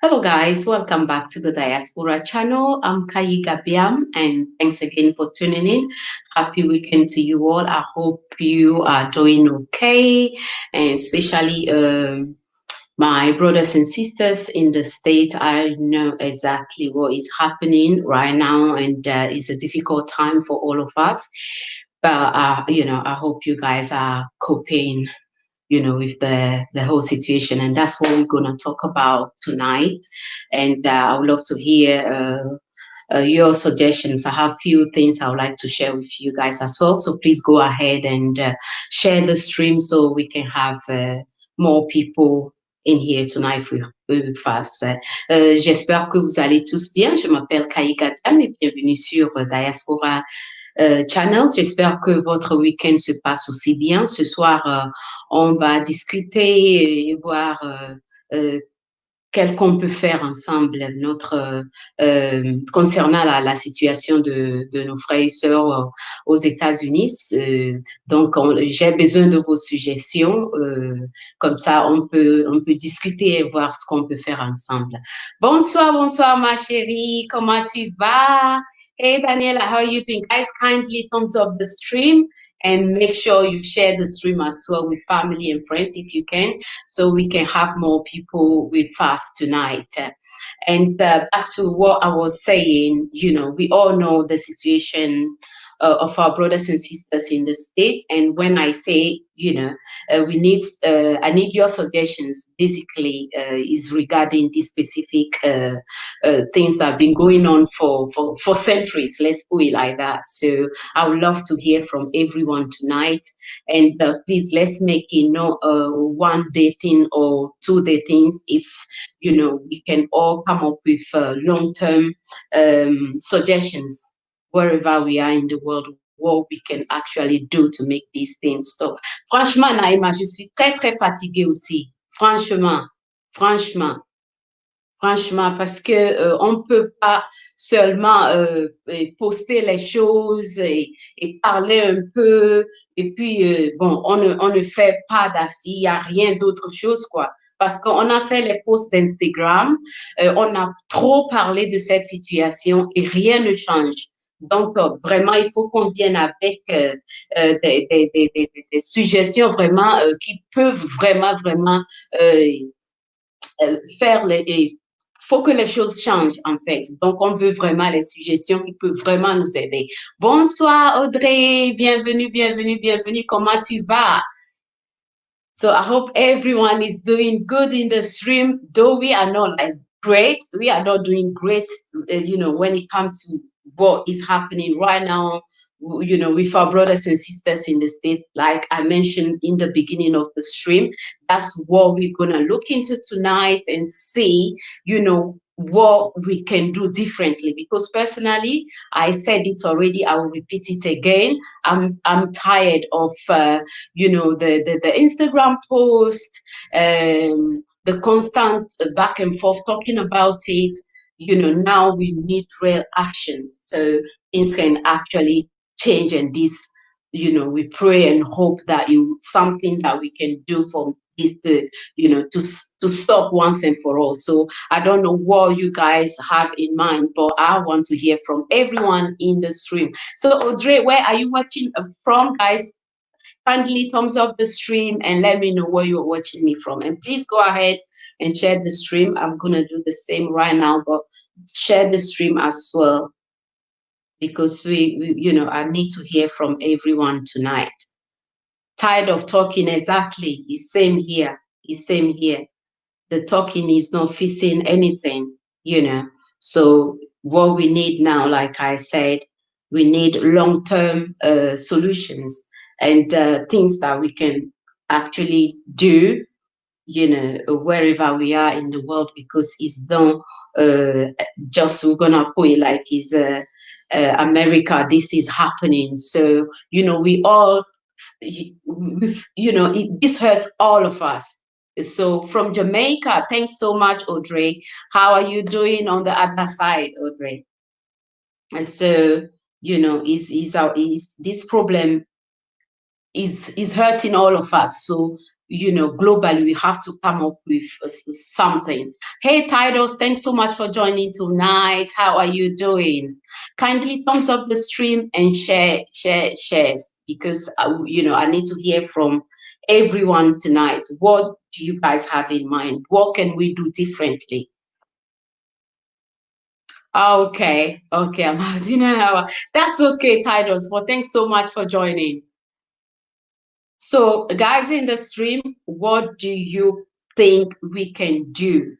Hello guys, welcome back to the Diaspora channel. I'm Kayi Gabiam and thanks again for tuning in. Happy weekend to you all. I hope you are doing okay, and especially my brothers and sisters in the States. I know exactly what is happening right now, and it's a difficult time for all of us. But I hope you guys are coping with the whole situation. And that's what we're going to talk about tonight. And I would love to hear your suggestions. I have a few things I would like to share with you guys as well. So please go ahead and share the stream so we can have more people in here tonight with us. J'espère que vous allez tous bien. Je m'appelle Kayi Gabiam et bienvenue sur Diaspora Channel. J'espère que votre week-end se passe aussi bien. Ce soir, on va discuter et voir qu'est-ce qu'on peut faire ensemble concernant la situation de nos frères et sœurs aux États-Unis. Donc, j'ai besoin de vos suggestions. Comme ça, on peut discuter et voir ce qu'on peut faire ensemble. Bonsoir, bonsoir, ma chérie. Comment tu vas? Hey, Daniela, how are you doing? Guys, kindly thumbs up the stream and make sure you share the stream as well with family and friends if you can, so we can have more people with us tonight. And back to what I was saying, we all know the situation of our brothers and sisters in the States. And when I say, I need your suggestions, basically, is regarding these specific things that have been going on for centuries, let's put it like that. So I would love to hear from everyone tonight. And please, let's make it not a one-day thing or two-day things. If, we can all come up with long-term suggestions wherever we are in the world, what we can actually do to make these things stop. Franchement, Naïma, je suis très, très fatiguée aussi. Franchement, parce que on peut pas seulement poster les choses et parler un peu et puis on ne fait pas d'assez, il y a rien d'autre chose quoi. Parce qu'on a fait les posts d'Instagram, on a trop parlé de cette situation et rien ne change. Donc, vraiment, il faut qu'on vienne avec des suggestions vraiment qui peuvent vraiment faire les... faut que les choses changent, en fait. Donc, on veut vraiment les suggestions qui peuvent vraiment nous aider. Bonsoir, Audrey. Bienvenue. Comment tu vas? So I hope everyone is doing good in the stream, though we are not like great. We are not doing great, when it comes to what is happening right now, with our brothers and sisters in the States. Like I mentioned in the beginning of the stream, that's what we're going to look into tonight and see, what we can do differently. Because personally, I said it already, I will repeat it again. I'm tired of, the Instagram post, the constant back and forth talking about it. Now we need real actions so things can actually change. And this, we pray and hope that it's something that we can do for this to stop once and for all. So I don't know what you guys have in mind, but I want to hear from everyone in the stream. So Audrey, where are you watching from, guys? Kindly thumbs up the stream and let me know where you're watching me from. And please go ahead and share the stream. I'm going to do the same right now, but share the stream as well, because I need to hear from everyone tonight. Tired of talking, exactly. It's same here. The talking is not fixing anything, So what we need now, like I said, we need long-term solutions and things that we can actually do, wherever we are in the world, because it's done. Just we're gonna put it like it's America. This is happening, so we all, this hurts all of us. So from Jamaica, thanks so much, Audrey. How are you doing on the other side, Audrey? So is this problem is hurting all of us. So globally, we have to come up with something. Hey, Titus, thanks so much for joining tonight. How are you doing? Kindly thumbs up the stream and shares, because I need to hear from everyone tonight. What do you guys have in mind? What can we do differently? Okay, I'm out in an hour. That's okay, Titus. Well, thanks so much for joining. So, guys in the stream, what do you think we can do,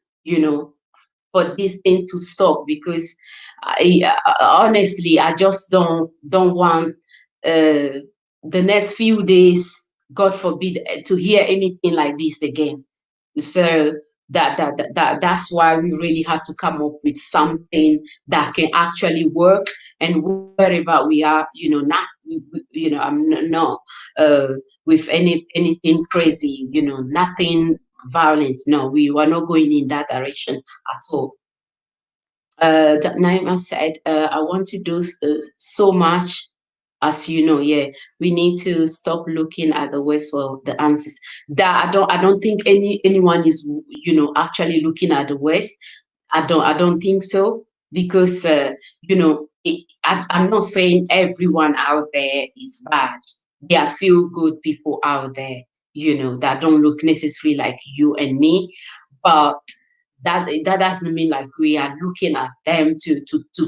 for this thing to stop? Because honestly, I just don't want the next few days, God forbid, to hear anything like this again. So that's why we really have to come up with something that can actually work. And wherever we are, not, I'm not with anything crazy, nothing violent. No, we were not going in that direction at all. Naima said, I want to do so much. As you know, yeah, we need to stop looking at the West for the answers. That I don't think anyone is, actually looking at the West. I don't think so, because I'm not saying everyone out there is bad. There are few good people out there, that don't look necessarily like you and me, but that doesn't mean like we are looking at them to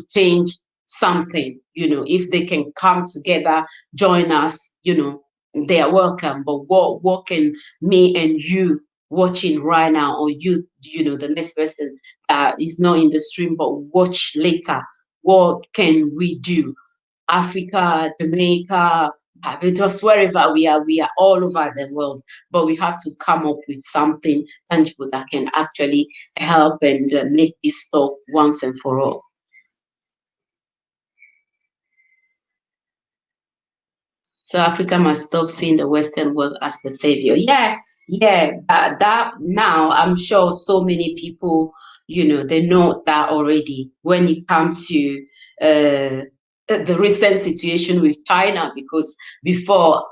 change something. If they can come together, join us, they are welcome. But what can me and you watching right now, or the next person is not in the stream but watch later, what can we do? Africa, Jamaica, just wherever we are all over the world. But we have to come up with something tangible that can actually help and make this stop once and for all. So Africa must stop seeing the Western world as the savior. Yeah, that now I'm sure so many people, they know that already when it comes to the recent situation with China, because before,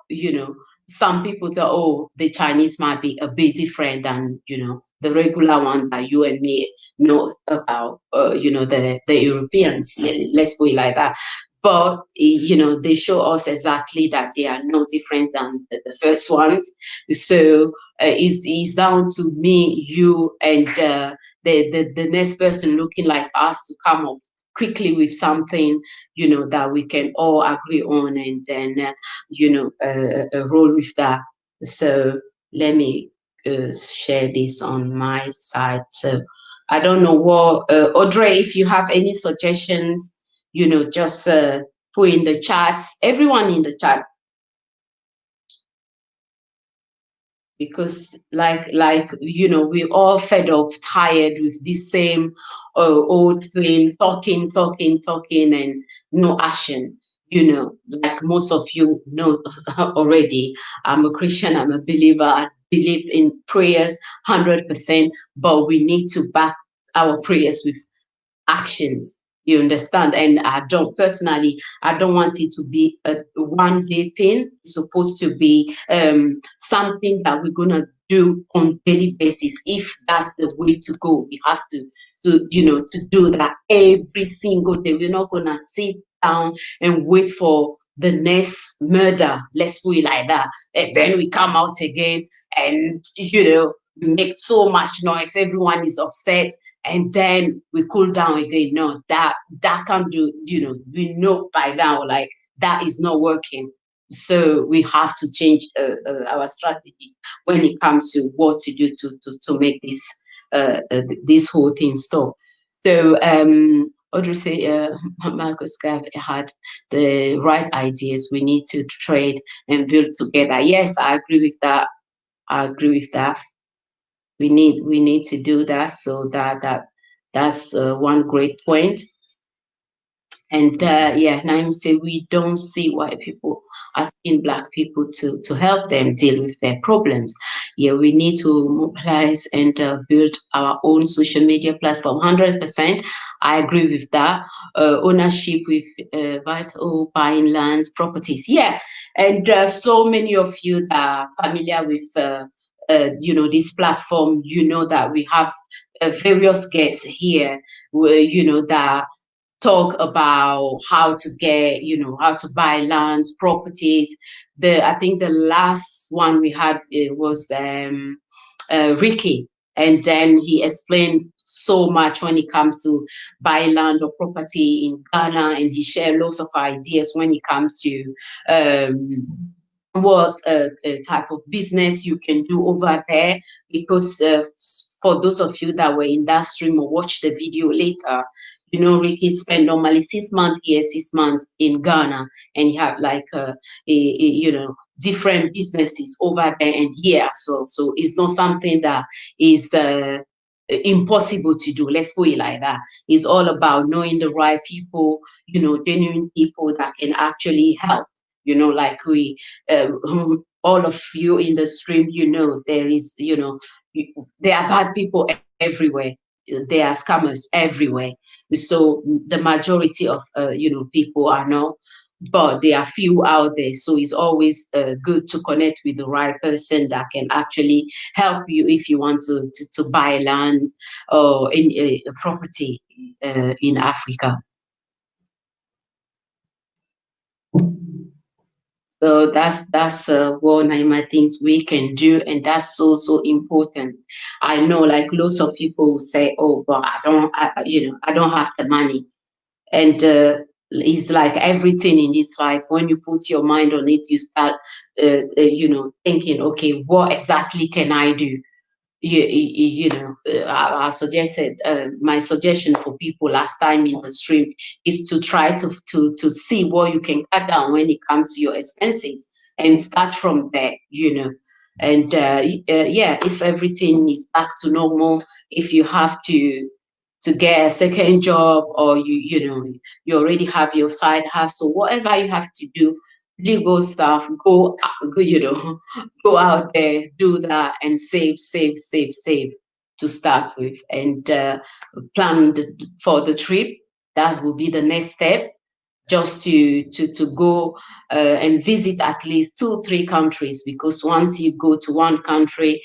some people thought, oh, the Chinese might be a bit different than, the regular one that you and me know about, the Europeans, let's put it like that. But they show us exactly that they are no different than the first ones. So it's down to me, you, and the next person looking like us to come up quickly with something, that we can all agree on, and then roll with that. So let me share this on my side. So I don't know what Audrey, if you have any suggestions, just put in the chats, everyone in the chat, because we're all fed up, tired with this same old thing, talking, and no action. Like most of you know already, I'm a Christian, I'm a believer, I believe in prayers 100%, but we need to back our prayers with actions. You understand? And I don't want it to be a one day thing. It's supposed to be something that we're gonna do on daily basis. If that's the way to go, we have to do that every single day. We're not gonna sit down and wait for the next murder, let's put it like that, and then we come out again, and we make so much noise, everyone is upset, and then we cool down again. No, that can't do. We know by now, like, that is not working. So we have to change our strategy when it comes to what to do to make this whole thing stop. So Audrey say Marcus Gav had the right ideas. We need to trade and build together. Yes, I agree with that. We need to do that. So that's one great point. And Naim say we don't see why people asking Black people to help them deal with their problems. Yeah, we need to mobilize and build our own social media platform. 100%, I agree with that. Ownership with vital buying lands, properties. Yeah, and so many of you that are familiar with this platform, that we have various guests here, that talk about how to get, how to buy lands, properties. I think the last one we had was Ricky, and then he explained so much when it comes to buy land or property in Ghana, and he shared lots of ideas when it comes to what type of business you can do over there. Because for those of you that were in that stream or watch the video later, Ricky spent normally 6 months here, 6 months in Ghana, and he had like different businesses over there and here as well. So it's not something that is impossible to do. Let's put it like that. It's all about knowing the right people, genuine people that can actually help. Like we, all of you in the stream, there is, there are bad people everywhere. There are scammers everywhere. So the majority of, people are not, but there are few out there. So it's always good to connect with the right person that can actually help you if you want to buy land or in a property in Africa. So that's one of my things we can do, and that's so important. I know, like lots of people say, "Oh, but I don't have the money," and it's like everything in this life. When you put your mind on it, you start, thinking, "Okay, what exactly can I do?" I suggested my suggestion for people last time in the stream is to try to see what you can cut down when it comes to your expenses and start from there, and yeah, if everything is back to normal, if you have to get a second job, or you already have your side hustle, whatever you have to do, legal stuff, go out there, do that, and save to start with, and plan for the trip. That will be the next step, just to go and visit at least 2 3 countries, because once you go to one country,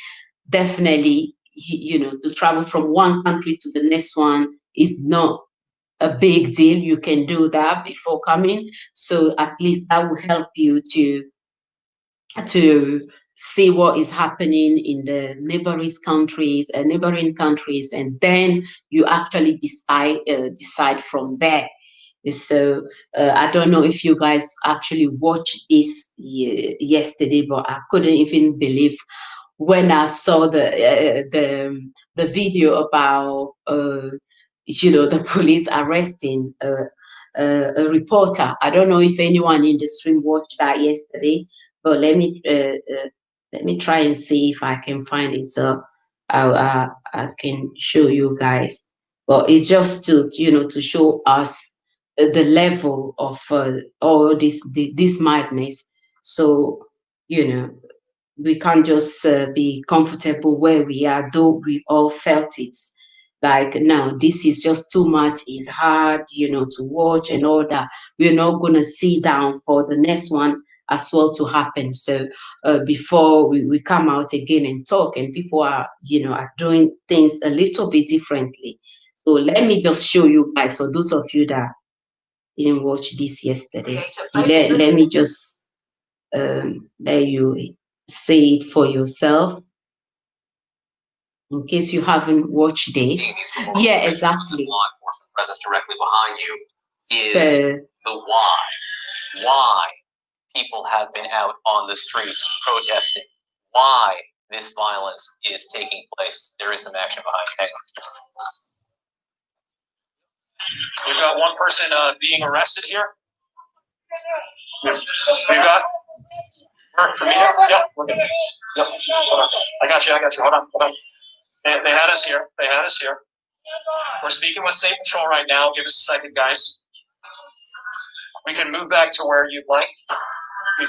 definitely, to travel from one country to the next one is not a big deal. You can do that before coming, so at least that will help you to see what is happening in the neighboring countries, and then you actually decide from there. So I don't know if you guys actually watched this yesterday, but I couldn't even believe when I saw the video about the police arresting a reporter. I don't know if anyone in the stream watched that yesterday, but let me try and see if I can find it, so I can show you guys. But it's just to show us the level of all this madness. So we can't just be comfortable where we are, though we all felt it. Like, now, this is just too much. It's hard, to watch and all that. We're not going to sit down for the next one as well to happen. So before we come out again and talk, and people are, are doing things a little bit differently. So let me just show you guys, for those of you that didn't watch this yesterday, let me just let you see it for yourself, in case you haven't watched this. Yeah, exactly. Law enforcement presence directly behind you is the why people have been out on the streets protesting, why this violence is taking place. There is some action behind it. We've got one person being arrested here. We've got for me here? Yep. Okay. Yep. I got you. Hold on. They had us here. We're speaking with State Patrol right now. Give us a second, guys. We can move back to where you'd like.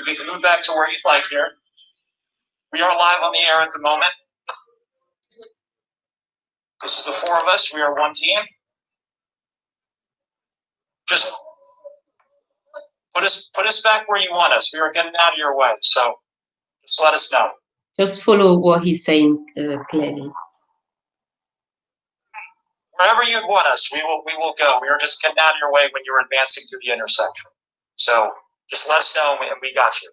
We can move back to where you'd like here. We are live on the air at the moment. This is the 4 of us. We are one team. Just put us back where you want us. We are getting out of your way, so just let us know. Just follow what he's saying clearly. Wherever you'd want us, we will go. We were just getting out of your way when you were advancing through the intersection. So just let us know, and we got you.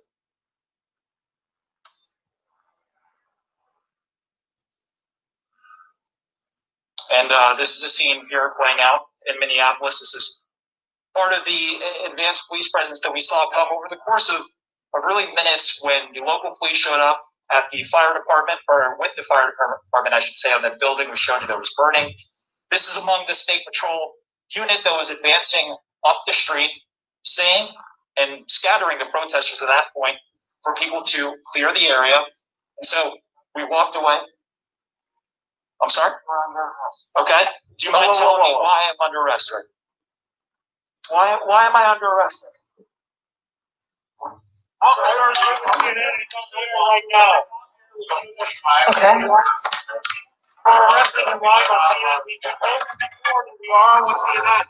And this is a scene here playing out in Minneapolis. This is part of the advanced police presence that we saw come over the course of really minutes when the local police showed up at the fire department, or with the fire department, I should say, on the building we showed you that was burning. This is among the state patrol unit that was advancing up the street, saying and scattering the protesters at that point for people to clear the area. And so we walked away. I'm sorry? We're under arrest. Okay. Do you mind telling me why I'm under arrest, right? Why am I under arrest? Okay. We're arrested and why we can we are with CNN.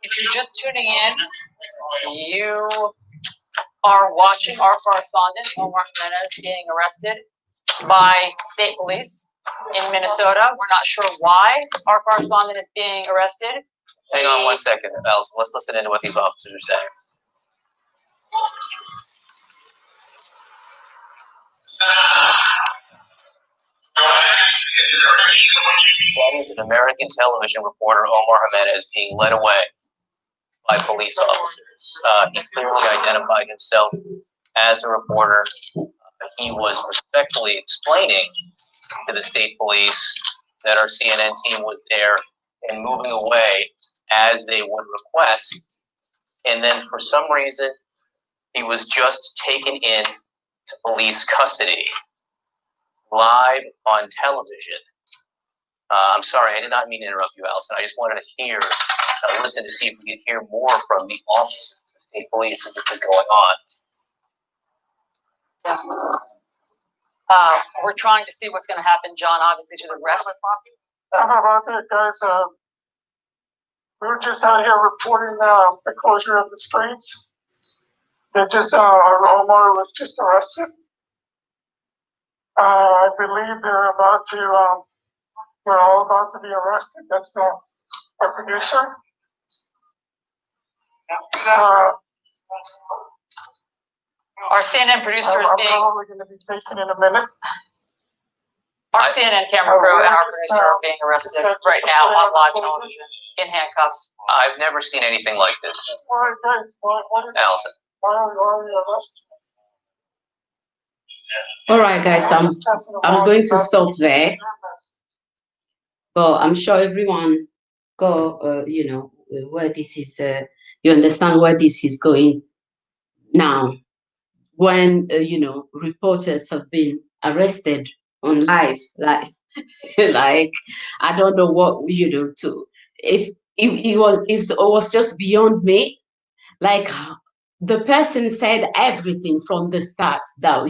If you're just tuning in, you are watching our correspondent, Omar Jimenez, being arrested by state police in Minnesota. We're not sure why our correspondent is being arrested. Hang on 1 second, Alice. Let's listen into what these officers are saying. That is an American television reporter, Omar Jimenez, being led away by police officers. He clearly identified himself as a reporter. He was respectfully explaining to the state police that our CNN team was there and moving away as they would request. And then for some reason, he was just taken in to police custody live on television. I'm sorry, I did not mean to interrupt you, Allison. I just wanted to listen to see if we could hear more from the officers, the state police, as this is going on. Yeah. We're trying to see what's going to happen, John, obviously, to the rest. How about that, guys? We were just out here reporting the closure of the streets. They just, Omar was just arrested. I believe they're about to, we're all about to be arrested. That's our producer. Our CNN producer is being. Probably going to be taken in a minute. Our CNN camera crew and our producer are being arrested right now on live television in handcuffs. I've never seen anything like this. All right, guys. Allison. Why are we arrested? All right, guys, I'm going to stop there. But I'm sure everyone got, where this is, you understand where this is going now. When, reporters have been arrested on live, like, like, I don't know what, if it was just beyond me. Like, the person said everything from the start that,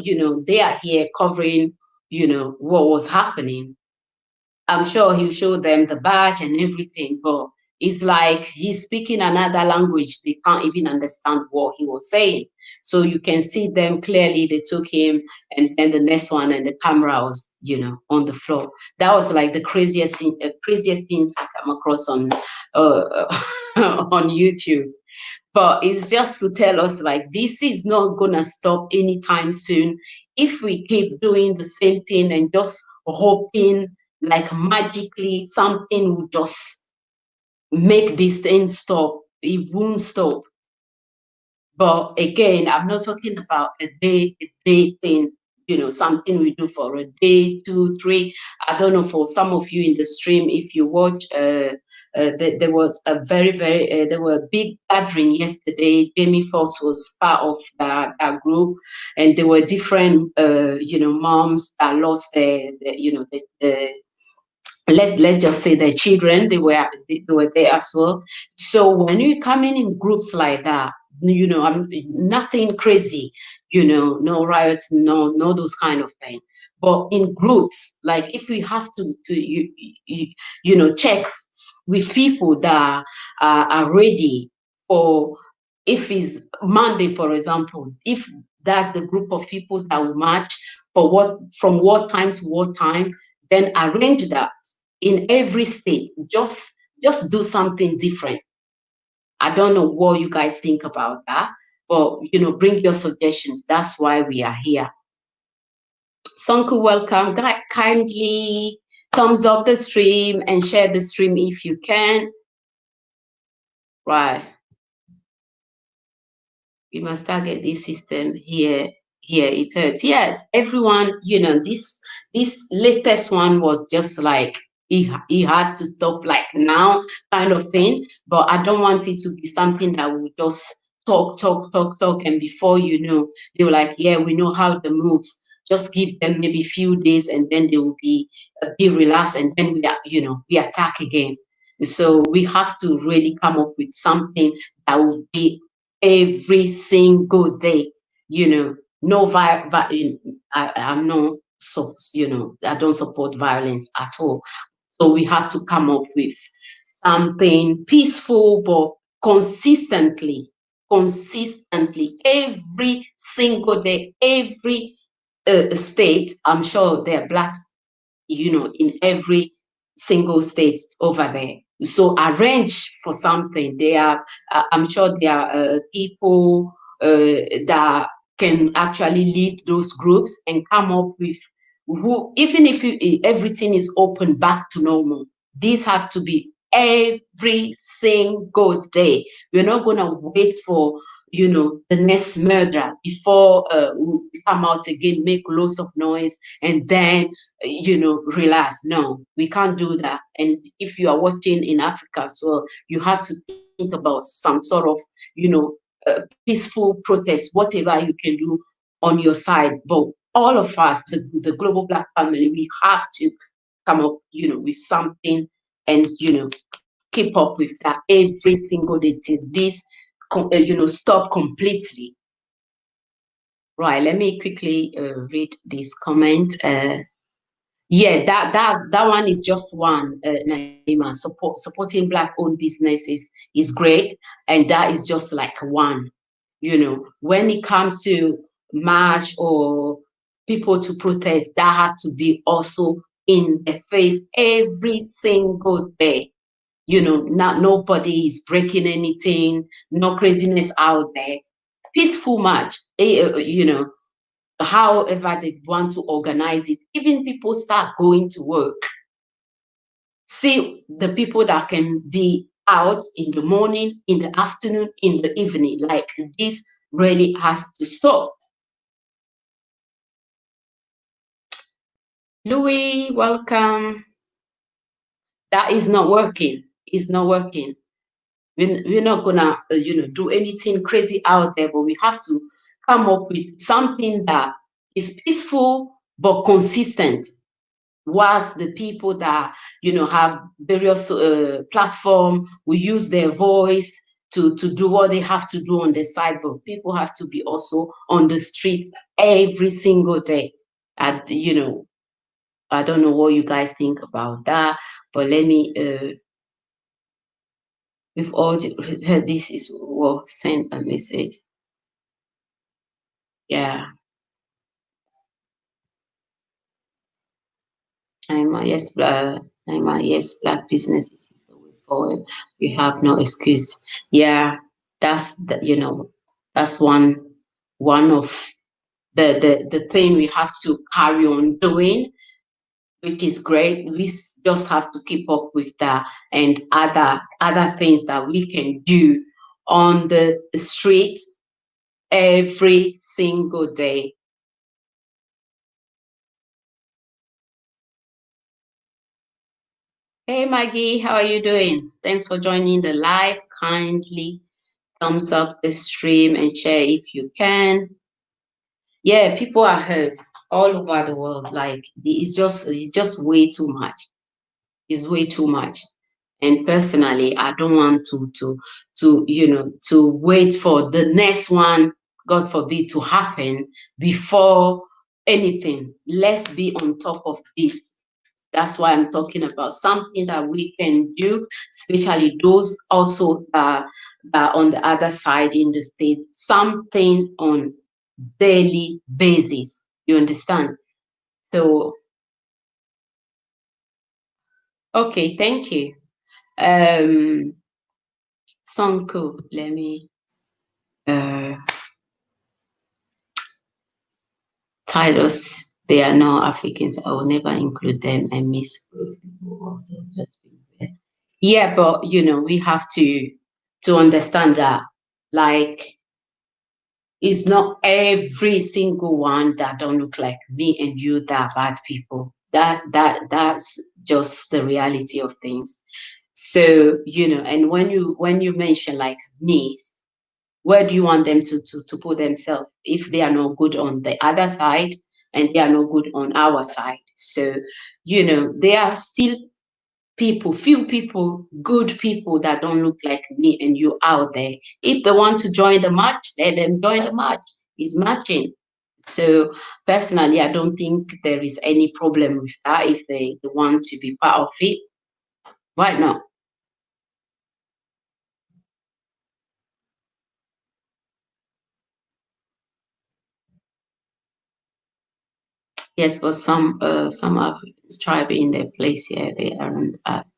they are here covering, what was happening. I'm sure he'll show them the badge and everything, but it's like he's speaking another language. They can't even understand what he was saying. So you can see them clearly. They took him, and then the next one, and the camera was, on the floor. That was like the craziest things I come across on on YouTube. But it's just to tell us, like, this is not gonna stop anytime soon if we keep doing the same thing and just hoping like magically something will just make this thing stop. It won't stop. But again, I'm not talking about a day thing, something we do for a day, 2, 3. I don't know, for some of you in the stream, if you watch, there was a there were a big gathering yesterday. Jamie Foxx was part of that group, and there were different, moms that lost let's just say their children. They were there as well. So when you come in groups like that, I'm nothing crazy, no riots, no those kind of things. But in groups, like if we have to check with people that are ready for, if it's Monday, for example, if that's the group of people that will march for from what time to what time, then arrange that in every state. Just do something different. I don't know what you guys think about that, but bring your suggestions. That's why we are here. Sonku, welcome. Kindly thumbs up the stream and share the stream if you can. Right. We must target this system here. Here it hurts. Yes, everyone, this latest one was just like, he has to stop like now kind of thing. But I don't want it to be something that we just talk, and before you know, they were like, yeah, we know how to move. Just give them maybe a few days and then they will be relaxed, and then we attack again. So we have to really come up with something that will be every single day. No I'm not, so I don't support violence at all. So we have to come up with something peaceful, but consistently, every single day, every state. I'm sure there are blacks, in every single state over there. So arrange for something. I'm sure there are people that can actually lead those groups and come up with even if everything is open back to normal, these have to be every single day. We're not going to wait for the next murder before we come out again, make lots of noise, and then relax. No, we can't do that. And if you are watching in Africa as well, you have to think about some sort of peaceful protest, whatever you can do on your side. But all of us, the Global Black family, we have to come up with something and keep up with that every single day till this stop completely. Right, let me quickly read this comment. Yeah, that one is just one, Naima. Supporting Black-owned businesses is great, and that is just like one. When it comes to march or people to protest, that had to be also in the face every single day. Not nobody is breaking anything, no craziness out there. Peaceful march, however they want to organize it. Even people start going to work. See the people that can be out in the morning, in the afternoon, in the evening. Like, this really has to stop. Louis, welcome. That is not working. It's not working. We're not gonna, do anything crazy out there, but we have to come up with something that is peaceful but consistent. Whilst the people that have various platform will use their voice to do what they have to do on the side, but people have to be also on the street every single day. And I don't know what you guys think about that, but let me with all this is what send a message. Yeah. Yes, Black businesses is the way forward. We have no excuse. Yeah, that's that's one of the thing we have to carry on doing, which is great. We just have to keep up with that and other things that we can do on the streets every single day. Hey Maggie, how are you doing? Thanks for joining the live. Kindly thumbs up the stream and share if you can. Yeah, people are hurt all over the world. Like, it's just way too much. It's way too much. And personally, I don't want to wait for the next one, God forbid, to happen before anything. Let's be on top of this. That's why I'm talking about something that we can do, especially those also that on the other side in the state, something on daily basis. You understand? So, okay, thank you. Sonko, let me titles. They are now Africans. I will never include them and miss those people also. Just be yeah, but you know, we have to understand that, like, it's not every single one that don't look like me and you that are bad people. That's just the reality of things. So, you know, and when you mention like Miss, where do you want them to put themselves if they are not good on the other side and they are not good on our side? So, you know, there are still people, few people, good people that don't look like me and you out there. If they want to join the match, let them join the match. It's matching. So personally, I don't think there is any problem with that if they want to be part of it. Why not? Yes, but some Africans tribe in their place here, they aren't as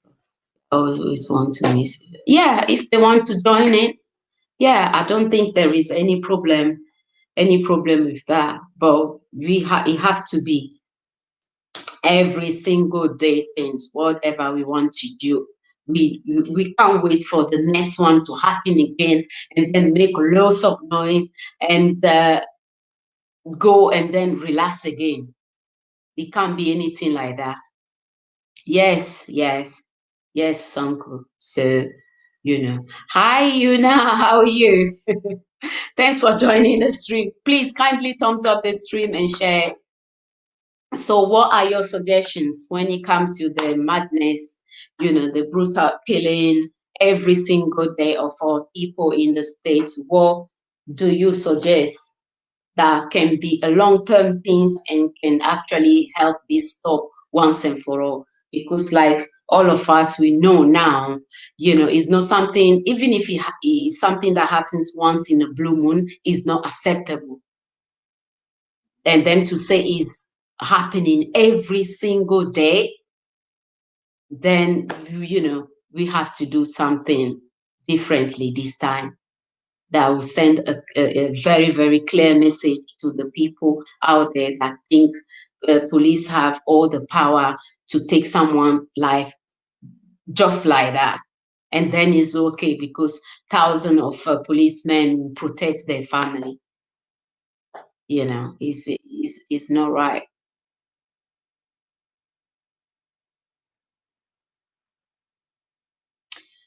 always want to miss it. Yeah, if they want to join it, yeah, I don't think there is any problem with that. But it have to be every single day things, whatever we want to do. We can't wait for the next one to happen again and then make lots of noise and go and then relax again. It can't be anything like that. Yes, yes, yes, Uncle. So, you know, hi, Yuna, how are you? Thanks for joining the stream. Please kindly thumbs up the stream and share. So, what are your suggestions when it comes to the madness, you know, the brutal killing every single day of our people in the States? What do you suggest that can be a long-term things and can actually help this stop once and for all? Because like all of us, we know now, you know, it's not something, even if it's something that happens once in a blue moon, is not acceptable. And then to say is happening every single day, then, you know, we have to do something differently this time that will send a very, very clear message to the people out there that think police have all the power to take someone's life just like that. And then it's okay because thousands of policemen will protect their family. You know, it's not right.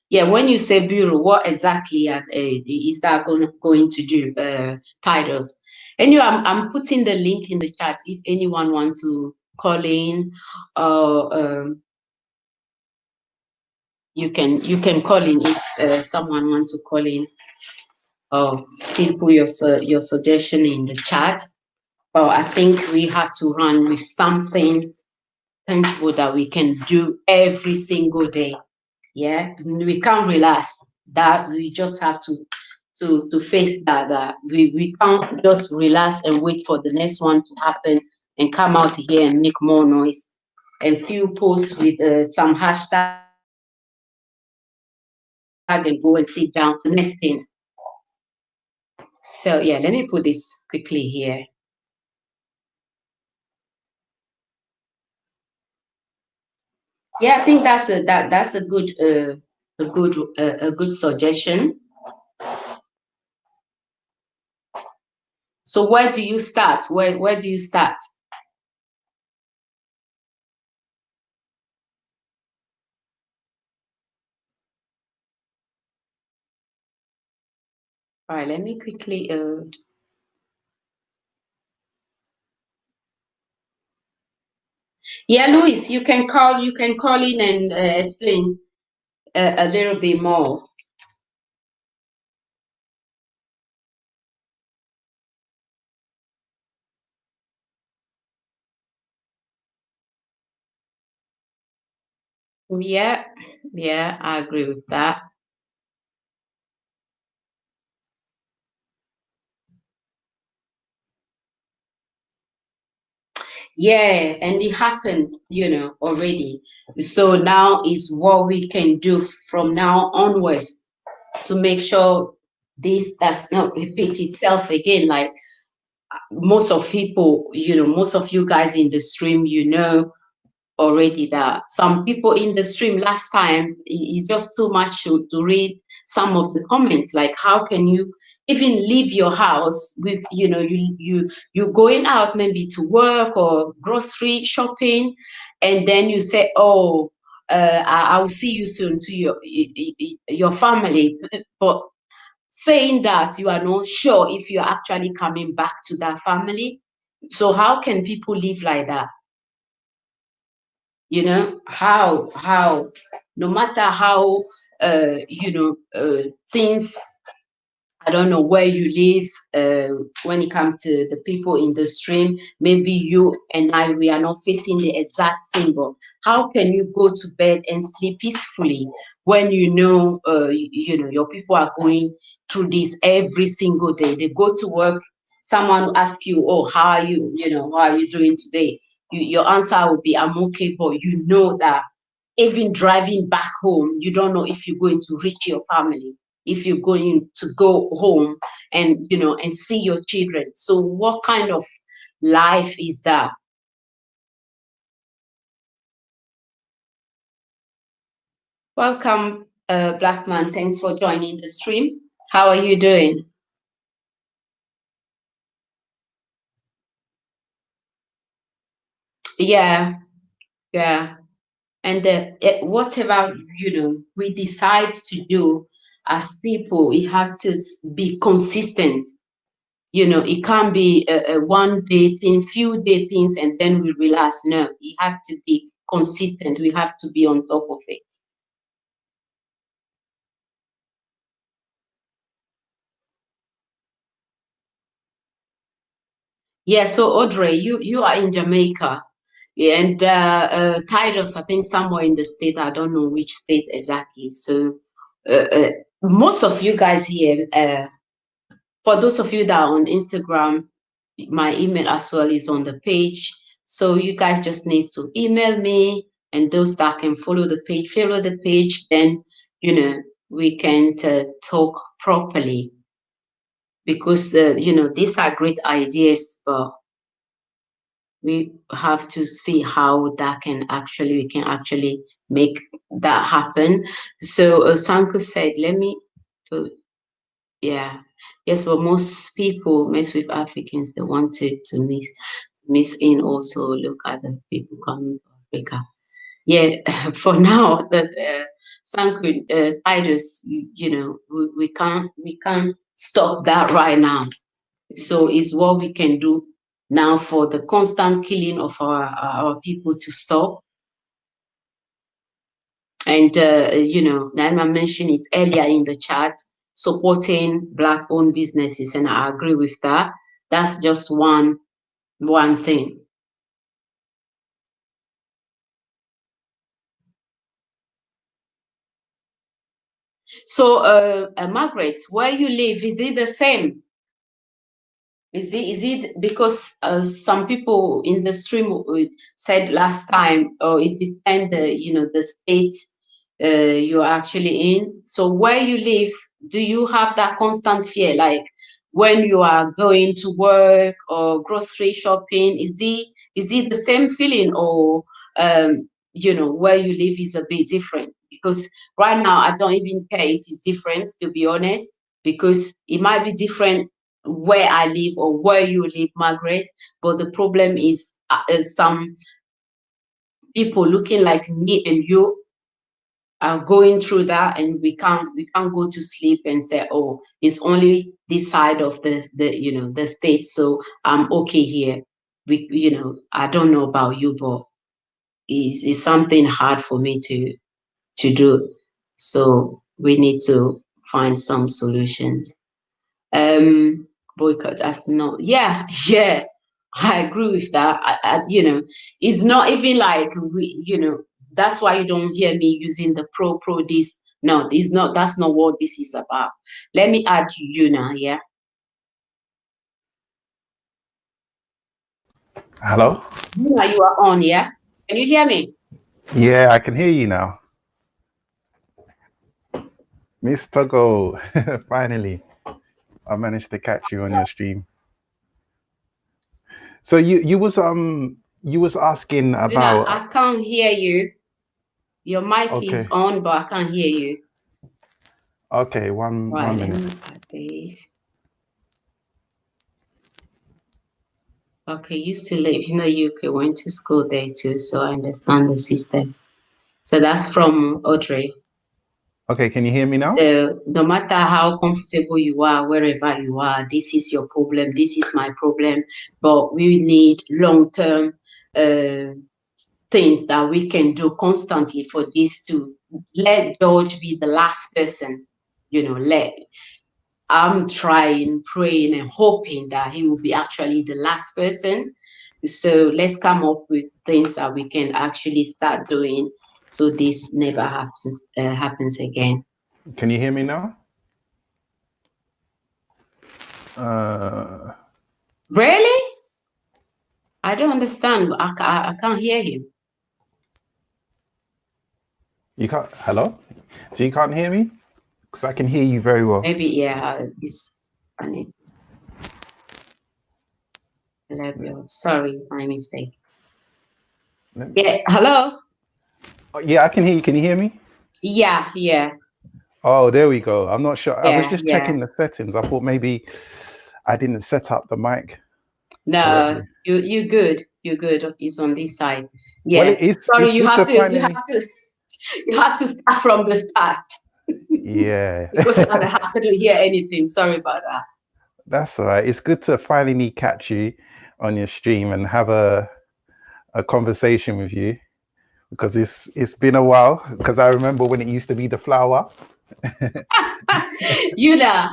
Yeah, when you say bureau, what exactly is that going to do, titles? Anyway, I'm putting the link in the chat if anyone wants to call in, or you can call in if someone wants to call in, or still put your suggestion in the chat. But I think we have to run with something tangible that we can do every single day. Yeah, we can't relax. That we just have to face that we can't just relax and wait for the next one to happen and come out here and make more noise and few posts with some hashtag and go and sit down the next thing. So yeah, let me put this quickly here. Yeah, I think that's a good a good suggestion. So where do you start? Where do you start? All right, let me quickly yeah, Luis, you can call in and explain a little bit more. Yeah, yeah, I agree with that. Yeah, and it happened, already. So now is what we can do from now onwards to make sure this does not repeat itself again. Like most of people, most of you guys in the stream, already that some people in the stream last time is just too much to read some of the comments. Like, how can you even leave your house with you going out maybe to work or grocery shopping, and then you say, oh, I will see you soon to your family, but saying that you are not sure if you're actually coming back to that family. So how can people live like that? How no matter how things, I don't know where you live, when it comes to the people in the stream, maybe you and I, we are not facing the exact same, but how can you go to bed and sleep peacefully when your people are going through this every single day? They go to work, someone asks you, oh, how are you, how are you doing today? Your answer will be, I'm okay, but you know that even driving back home, you don't know if you're going to reach your family, if you're going to go home and and see your children. So what kind of life is that? Welcome, Black man. Thanks for joining the stream. How are you doing? Yeah, yeah. And whatever we decide to do as people, we have to be consistent. It can't be a one day thing, few day things, and then we relax. No, it has to be consistent. We have to be on top of it. Yeah, so Audrey, you are in Jamaica, and Titus, I think somewhere in the state. I don't know which state exactly. So most of you guys here, for those of you that are on Instagram, my email as well is on the page. So you guys just need to email me, and those that can follow the page, then we can talk properly, because these are great ideas, but we have to see how we can actually make that happen. So Sanko said, let me yeah, yes, but most people mess with Africans. They wanted to miss in also look at the people coming to Africa. Yeah, for now that Sanko Titus, we can't stop that right now. So it's what we can do now for the constant killing of our people to stop. And Naima mentioned it earlier in the chat, supporting Black-owned businesses, and I agree with that. That's just one thing. So, Margaret, where you live, is it the same? Is it because some people in the stream said last time, or it depends, the state you're actually in. So where you live, do you have that constant fear, like when you are going to work or grocery shopping? Is it the same feeling, or where you live is a bit different? Because right now I don't even care if it's different, to be honest, because it might be different where I live or where you live, Margaret. But the problem is some people looking like me and you are going through that, and we can't go to sleep and say, oh, it's only this side of the state, so I'm okay here. I don't know about you, but it's something hard for me to do. So we need to find some solutions. Boycott as not. Yeah, yeah, I agree with that. It's not even like That's why you don't hear me using the pro this. No, that's not what this is about. Let me add you now, yeah. Hello? Now you are on, yeah? Can you hear me? Yeah, I can hear you now. Miss Togo, finally, I managed to catch you on your stream. So you was asking about. I can't hear you. Your mic is on, but I can't hear you. Okay, one minute. Let me add this. Okay, you still live in the UK, went to school there too, so I understand the system. So that's from Audrey. Okay, can you hear me now? So no matter how comfortable you are, wherever you are, this is your problem, this is my problem, but we need long-term things that we can do constantly for this to let George be the last person, I'm trying, praying, and hoping that he will be actually the last person. So let's come up with things that we can actually start doing so this never happens again. Can you hear me now? Really? I don't understand. I can't hear him. You can't? Hello? So you can't hear me? Because I can hear you very well. Maybe, yeah, I need to. Sorry, my mistake. Yeah, hello? Oh, yeah, I can hear you. Can you hear me? Yeah. Oh, there we go. I'm not sure. Yeah, I was just checking the settings. I thought maybe I didn't set up the mic. No, you're good. You're good. It's on this side. Yeah. Well, sorry, you have to start from the start. Yeah. Because I couldn't hear anything. Sorry about that. That's all right. It's good to finally catch you on your stream and have a conversation with you, because it's been a while, because I remember when it used to be the flower. Yeah,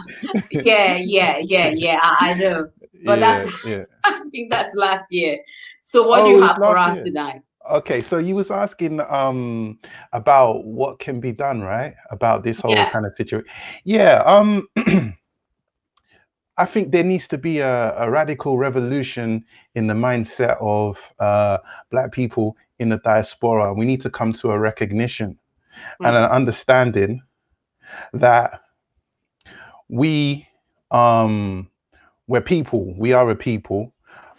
I know. But I think that's last year. So what do you have for us tonight? Okay, so you was asking about what can be done, right? About this whole kind of situation. Yeah, I think there needs to be a radical revolution in the mindset of Black people in the diaspora. We need to come to a recognition and an understanding that we're people. We are a people,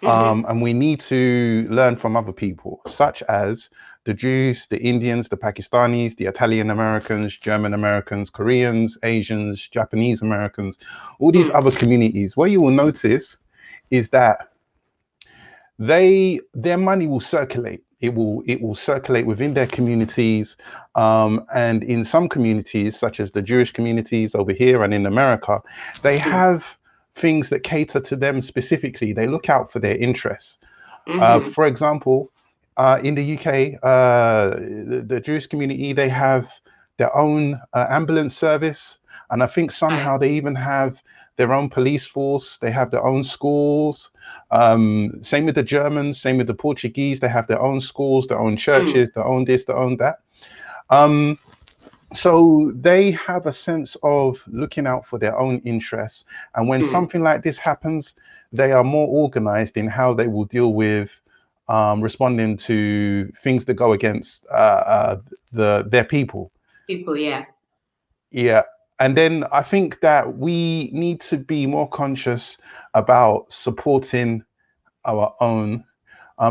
and we need to learn from other people, such as the Jews, the Indians, the Pakistanis, the Italian Americans, German Americans, Koreans, Asians, Japanese Americans, all these other communities. What you will notice is that their money will circulate. It will circulate within their communities, and in some communities, such as the Jewish communities over here and in America, they have things that cater to them specifically. They look out for their interests. For example, in the UK, the Jewish community, they have their own ambulance service, and I think somehow they even have their own police force. They have their own schools. Same with the Germans, same with the Portuguese. They have their own schools, their own churches, their own this, their own that. So they have a sense of looking out for their own interests. And when something like this happens, they are more organized in how they will deal with responding to things that go against their people. Yeah. And then I think that we need to be more conscious about supporting our own,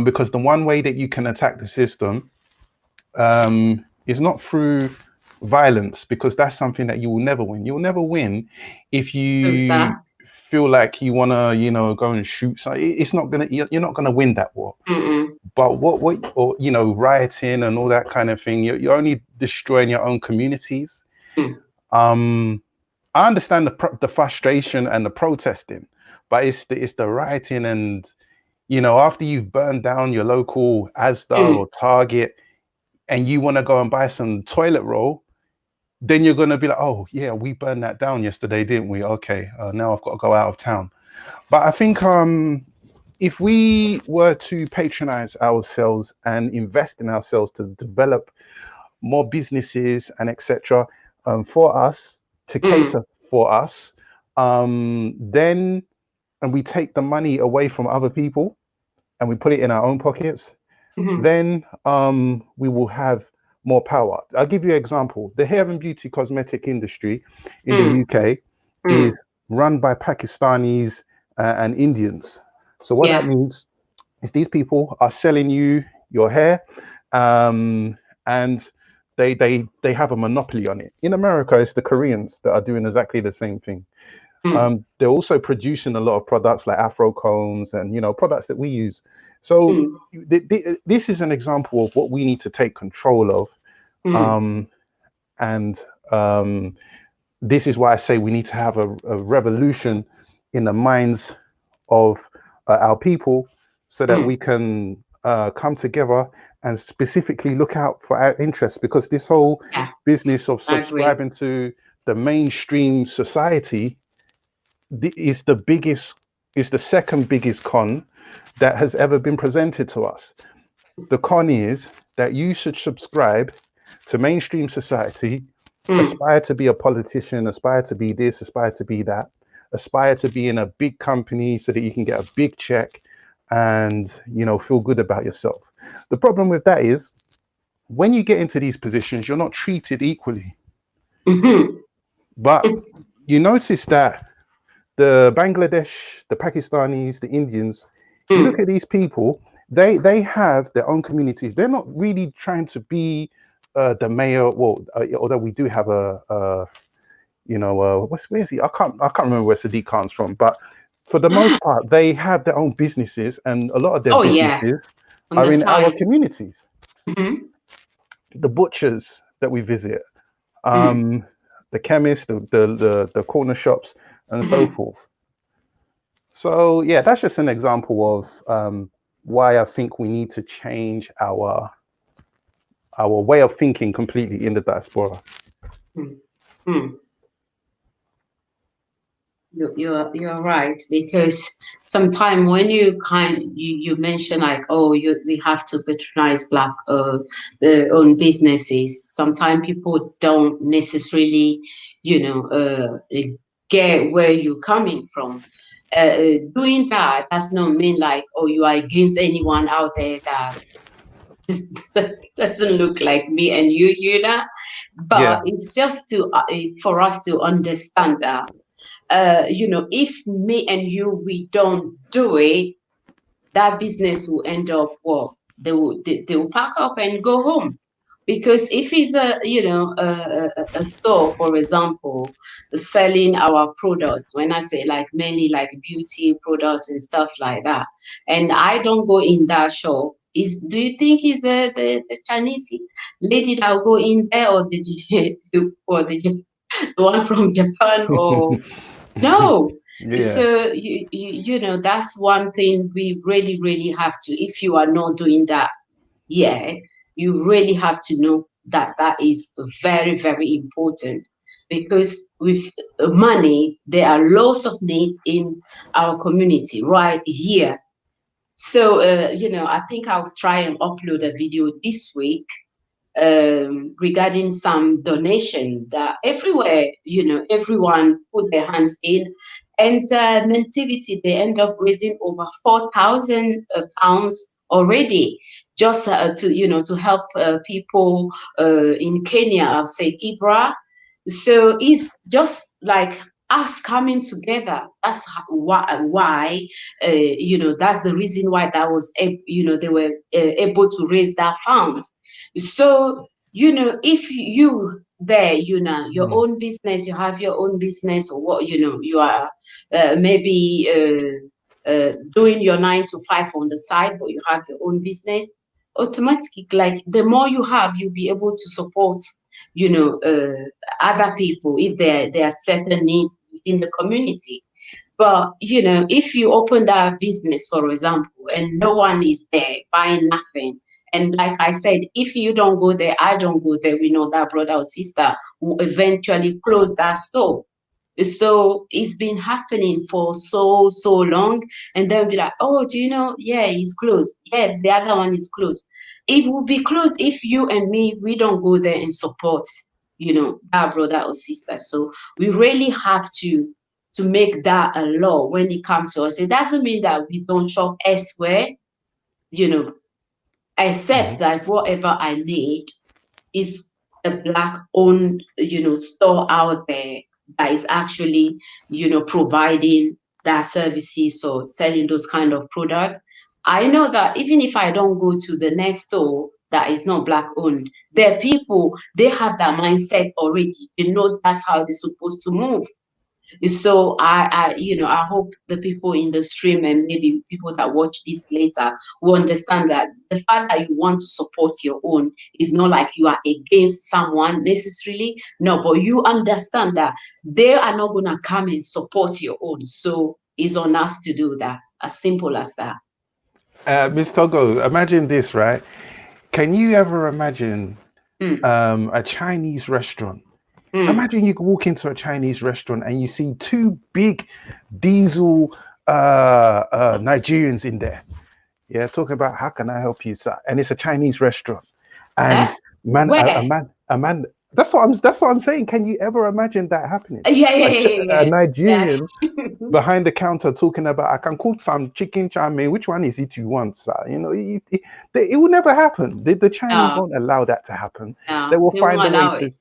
because the one way that you can attack the system is not through violence, because that's something that you will never win. You will never win if you feel like you want to, go and shoot. So it's not gonna. You're not gonna win that war. But or rioting and all that kind of thing. You're only destroying your own communities. I understand the frustration and the protesting, but it's the rioting and after you've burned down your local Asda or Target and you want to go and buy some toilet roll, then you're going to be like, oh yeah, we burned that down yesterday, didn't we? Okay, now I've got to go out of town. But I think if we were to patronize ourselves and invest in ourselves to develop more businesses and etc. For us to cater for us, then and we take the money away from other people and we put it in our own pockets, then we will have more power. I'll give you an example. The hair and beauty cosmetic industry in the UK is run by Pakistanis and Indians. So what that means is these people are selling you your hair, and they have a monopoly on it. In America, it's the Koreans that are doing exactly the same thing. They're also producing a lot of products like Afro combs and, you know, products that we use. So this is an example of what we need to take control of. This is why I say we need to have a revolution in the minds of our people, so that we can come together and specifically look out for our interests, because this whole business of subscribing to the mainstream society is the second biggest con that has ever been presented to us. The con is that you should subscribe to mainstream society, aspire to be a politician, aspire to be this, aspire to be that, aspire to be in a big company so that you can get a big check and, you know, feel good about yourself. The problem with that is when you get into these positions, you're not treated equally. But you notice that the Bangladesh, the Pakistanis, the Indians, you look at these people, they have their own communities. They're not really trying to be the mayor. Well, although we do have where's he? I can't remember where Sadiq Khan's from, but for the most part, they have their own businesses, and a lot of their businesses are in our communities. The butchers that we visit, the chemists, the corner shops, and so forth. So yeah, that's just an example of why I think we need to change our way of thinking completely in the diaspora. You're right, because sometimes when you mention like, oh, we have to patronize Black owned businesses, sometimes people don't necessarily, get where you're coming from. Doing that does not mean like, oh, you are against anyone out there that doesn't look like me and you know, but it's just for us to understand that. If me and you, we don't do it, that business will end up, well, they will pack up and go home. Because if it's a store, for example, selling our products, when I say like mainly like beauty products and stuff like that, and I don't go in that shop, do you think is the Chinese lady that will go in there, or the one from Japan, or no? So that's one thing we really have to. If you are not doing that, you really have to know that is very, very important, because with money there are lots of needs in our community right here. So I think I'll try and upload a video this week regarding some donation that everywhere, everyone put their hands in, and Nativity, they end up raising over 4,000 pounds already, just to help people in Kenya, I'll say Ibra. So it's just like us coming together. That's why that's the reason why that was, they were able to raise that fund. So, if you there, your own business, you have your own business, or what, you are maybe doing your 9 to 5 on the side, but you have your own business, automatically, like the more you have, you'll be able to support, other people if there are certain needs in the community. But, if you open that business, for example, and no one is there buying nothing, and like I said, if you don't go there, I don't go there, we know that brother or sister will eventually close that store. So it's been happening for so long, and then be like, oh, do you know? Yeah, it's closed. Yeah, the other one is closed. It will be closed if you and me, we don't go there and support, our brother or sister. So we really have to make that a law when it comes to us. It doesn't mean that we don't shop elsewhere, except that whatever I need is a black owned, store out there that is actually, providing that services or selling those kind of products. I know that even if I don't go to the next store that is not black owned, there are people, they have that mindset already. That's how they're supposed to move. So I hope the people in the stream and maybe people that watch this later will understand that the fact that you want to support your own is not like you are against someone necessarily. No, but you understand that they are not going to come and support your own. So it's on us to do that. As simple as that. Ms. Togo, imagine this, right? Can you ever imagine a Chinese restaurant? Imagine you walk into a Chinese restaurant and you see two big diesel Nigerians in there. Yeah, talking about how can I help you, sir? And it's a Chinese restaurant. And a man. That's what I'm saying. Can you ever imagine that happening? Yeah. A Nigerian behind the counter talking about, I can cook some chicken chow mein. Which one is it you want, sir? It will never happen. The Chinese won't allow that to happen. They will find a way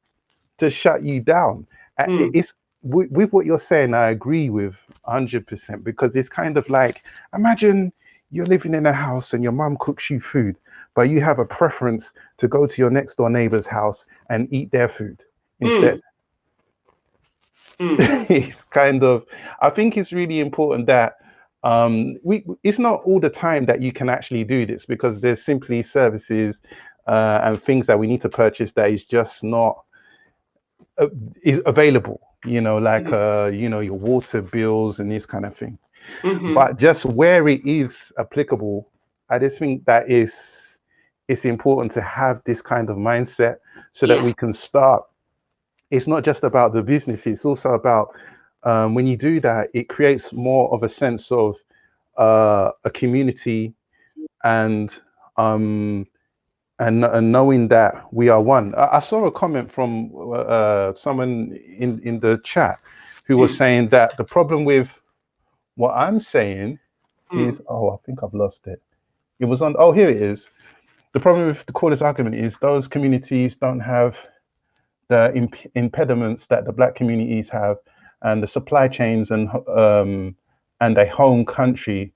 to shut you down. It's with what you're saying, I agree with 100%, because it's kind of like, imagine you're living in a house and your mom cooks you food, but you have a preference to go to your next door neighbor's house and eat their food instead. It's kind of, I think it's really important that it's not all the time that you can actually do this, because there's simply services and things that we need to purchase that is just not is available, like your water bills and this kind of thing. But just where it is applicable, I just think that it's important to have this kind of mindset so that we can start. It's not just about the business, it's also about when you do that, it creates more of a sense of a community and knowing that we are one. I saw a comment from someone in the chat who was saying that the problem with what I'm saying is, I think I've lost it. It was on, here it is. The problem with the caller's argument is those communities don't have the impediments that the black communities have, and the supply chains and a home country.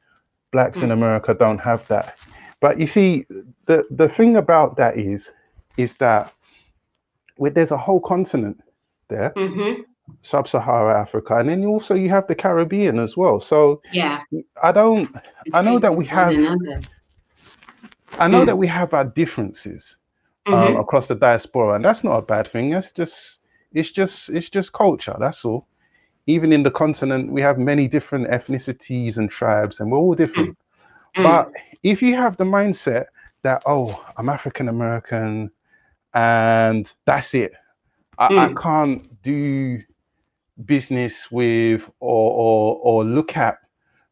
Blacks in America don't have that. But you see, the thing about that is that there's a whole continent there, Sub-Saharan Africa, and then you have the Caribbean as well. So I know that we have our differences across the diaspora, and that's not a bad thing. It's just culture. That's all. Even in the continent, we have many different ethnicities and tribes, and we're all different. But if you have the mindset that, I'm African American and that's it, I can't do business with or look at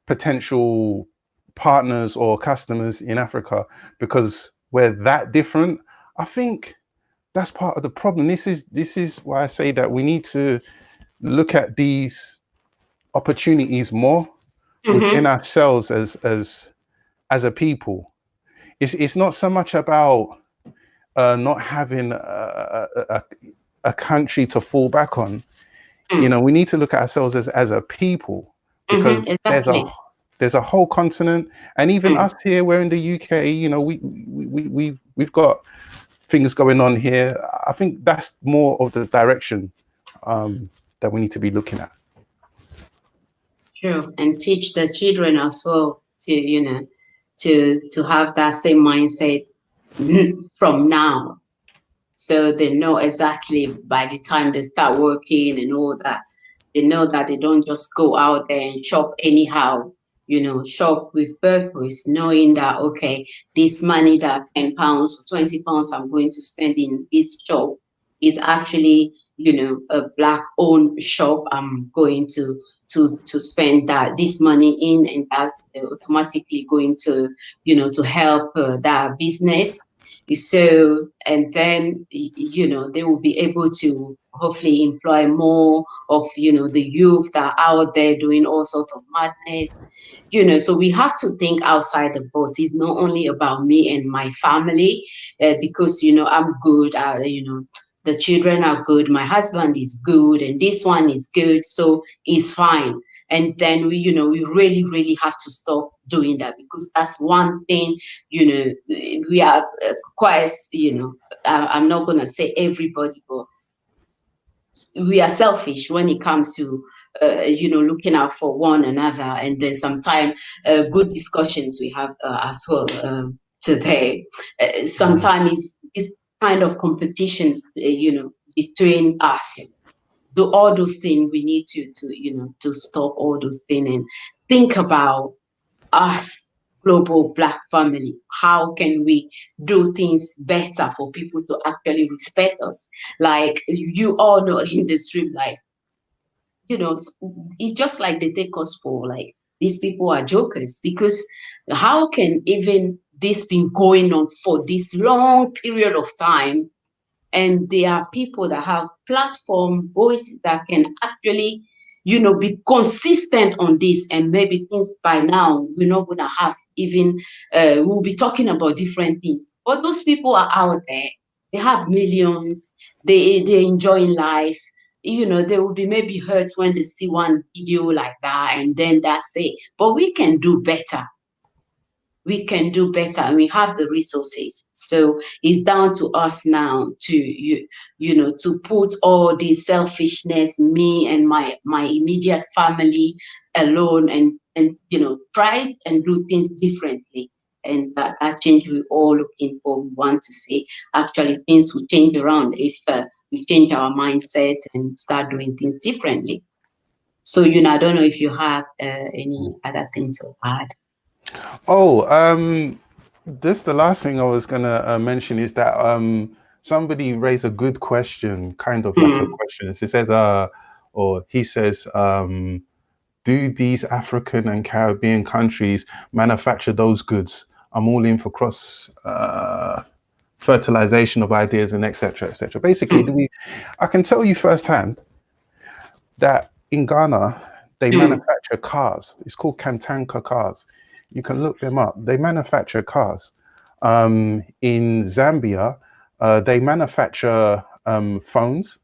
potential partners or customers in Africa because we're that different, I think that's part of the problem. This is why I say that we need to look at these opportunities more within ourselves as a people. It's not so much about not having a country to fall back on. We need to look at ourselves as a people, because there's a whole continent, and even us here, we're in the UK. We've got things going on here. I think that's more of the direction that we need to be looking at. True, and teach the children as well to have that same mindset from now, so they know exactly by the time they start working and all that, they know that they don't just go out there and shop anyhow. Shop with purpose, knowing that, okay, this money, that £10 or £20 I'm going to spend in this shop is actually, a Black-owned shop, I'm going to spend this money in, and that's automatically going to, to help that business. So, and then, they will be able to hopefully employ more of, the youth that are out there doing all sorts of madness. So we have to think outside the box. It's not only about me and my family, because, I'm good, the children are good, my husband is good, and this one is good, so it's fine. And then we really, really have to stop doing that, because that's one thing, we are quite, I'm not going to say everybody, but we are selfish when it comes to looking out for one another. And then sometimes good discussions we have as well today. Sometimes it's kind of competitions between us. Do all those things, we need to stop all those things and think about us, global Black family. How can we do things better for people to actually respect us? Like, you all know in the stream, like, it's just like they take us for, like, these people are jokers, because how can even this been going on for this long period of time, and there are people that have platform voices that can actually be consistent on this, and maybe things by now we're not going to have even we'll be talking about different things. But those people are out there, they have millions, they're enjoying life. They will be maybe hurt when they see one video like that, and then that's it. But we can do better. We can do better, and we have the resources. So it's down to us now to to put all this selfishness, me and my immediate family alone, and try and do things differently. And that change we're all looking for. We want to see actually things will change around if we change our mindset and start doing things differently. So I don't know if you have any other things to add. Oh, this the last thing I was gonna mention is that somebody raised a good question, kind of like a question. It says, or he says, do these African and Caribbean countries manufacture those goods? I'm all in for cross fertilization of ideas and etc. etc. Basically, I can tell you firsthand that in Ghana they manufacture cars. It's called Kantanka cars. You can look them up. They manufacture cars. In Zambia, they manufacture phones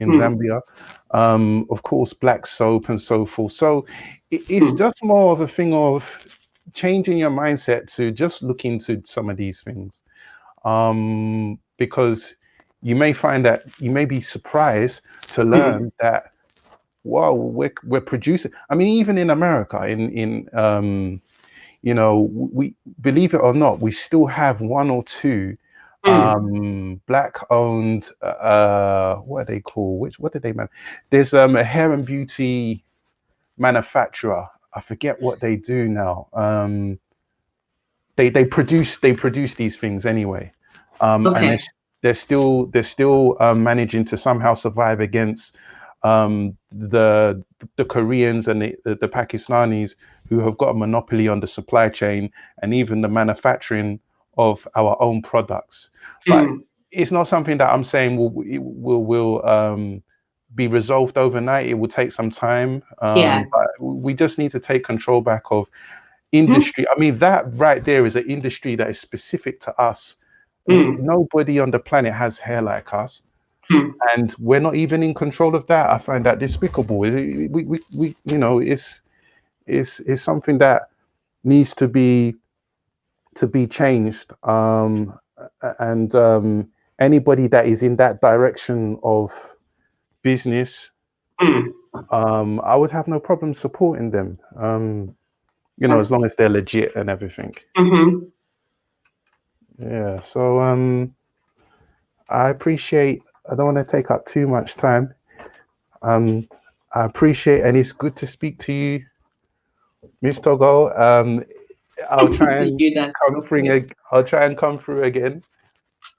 in Zambia. Of course, black soap and so forth. So it's just more of a thing of changing your mindset to just look into some of these things. Because you may find that you may be surprised to learn that, wow, we're producing. I mean, even in America, we, believe it or not, we still have one or two black-owned, what are they called? What did they man? There's a hair and beauty manufacturer. I forget what they do now. They produce these things anyway, and they're still managing to somehow survive against the Koreans and the Pakistanis, who have got a monopoly on the supply chain and even the manufacturing of our own products. But it's not something that I'm saying will be resolved overnight. It will take some time. But we just need to take control back of industry. I mean, that right there is an industry that is specific to us. Nobody on the planet has hair like us. And we're not even in control of that. I find that despicable. We it's something that needs to be changed. And anybody that is in that direction of business, I would have no problem supporting them. As long as they're legit and everything. Yeah. So I appreciate. I don't want to take up too much time. I appreciate, and it's good to speak to you, Miss Togo. I'll try and come through again.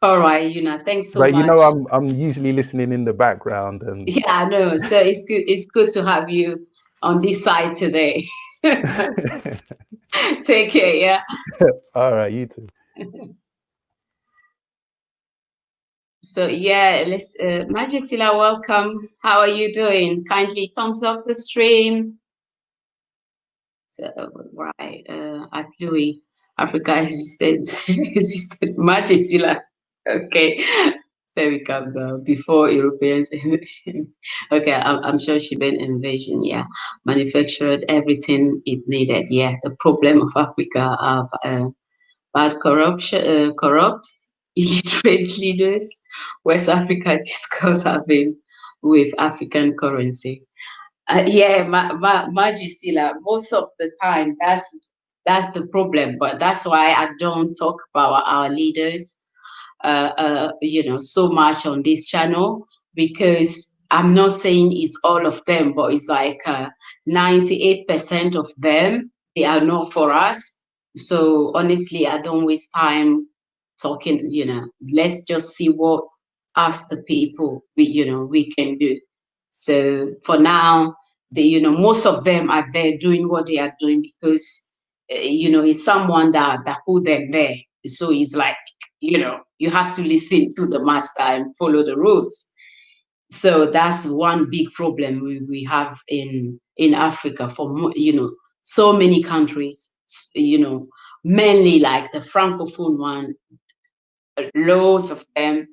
All right, Yuna, thanks so But you much. know, I'm usually listening in the background, and Yeah, I know. So it's good. It's good to have you on this side today. Take care. Yeah. all right, you too. So yeah, let's. Majesila, welcome. How are you doing? Kindly thumbs up the stream. So right, at Louis, Africa existed. Existed. Majesila. Okay. There we come. Before Europeans. Okay, I'm sure she been invasion. Yeah, manufactured everything it needed. Yeah, the problem of Africa are bad corrupt, illiterate leaders. West Africa discuss having with African currency. Yeah, Magisila, most of the time that's the problem. But that's why I don't talk about our leaders so much on this channel, because I'm not saying it's all of them, but it's like 98% of them, they are not for us. So honestly, I don't waste time talking, let's just see what us the people we can do. So for now, most of them are there doing what they are doing because it's someone that put them there. So it's like, you have to listen to the master and follow the rules. So that's one big problem we have in Africa for so many countries, mainly like the francophone one, loads of them.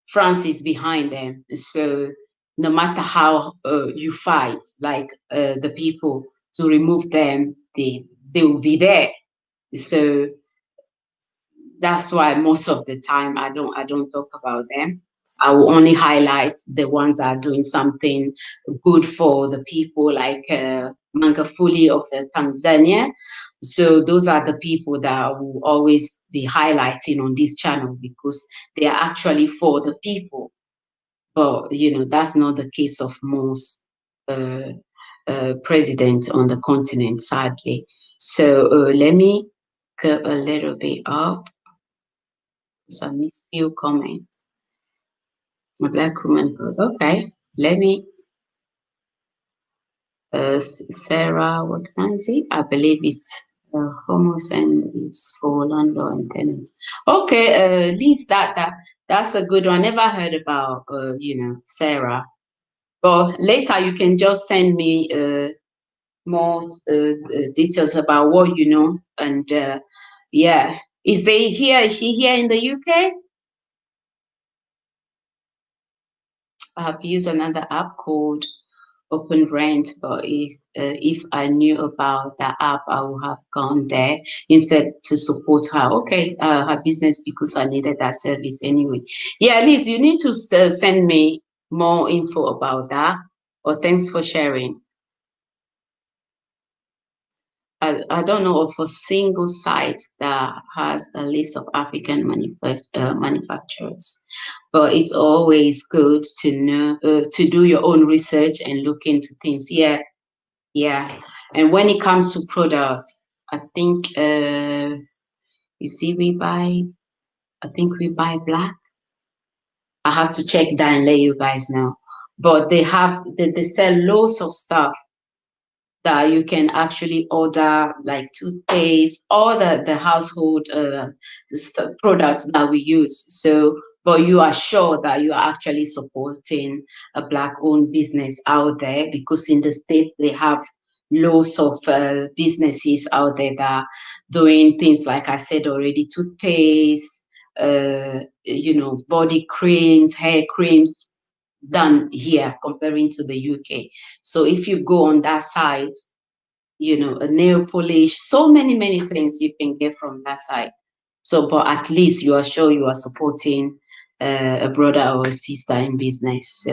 France is behind them. So no matter how you fight, like the people to remove them, they will be there. So that's why most of the time I don't talk about them. I will only highlight the ones that are doing something good for the people, like Magufuli of Tanzania. So those are the people that I will always be highlighting on this channel because they are actually for the people. But that's not the case of most presidents on the continent, sadly. So let me go a little bit up. Some mixed few comments. A black woman. Okay, let me. Sarah, what can I say? I believe it's homos and it's for landlord and tenants. Okay, Liz, that's a good one. Never heard about Sarah. But later you can just send me more details about what you know. And yeah, is she here in the UK? I have used another app called Open Rent, but if I knew about that app, I would have gone there instead to support her. Okay, her business because I needed that service anyway. Yeah, Liz, you need to send me more info about that. Or thanks for sharing. I don't know of a single site that has a list of African manufacturers, but it's always good to know to do your own research and look into things. Yeah, and when it comes to products, I think you see we buy black. I have to check that and let you guys know. But they sell loads of stuff that you can actually order, like toothpaste, all the household products that we use. So, but you are sure that you are actually supporting a Black-owned business out there, because in the States they have loads of businesses out there that are doing things like I said already, toothpaste, body creams, hair creams, done here comparing to the UK. So if you go on that site, a nail polish, so many things you can get from that site. So, but at least you are sure you are supporting a brother or a sister in business.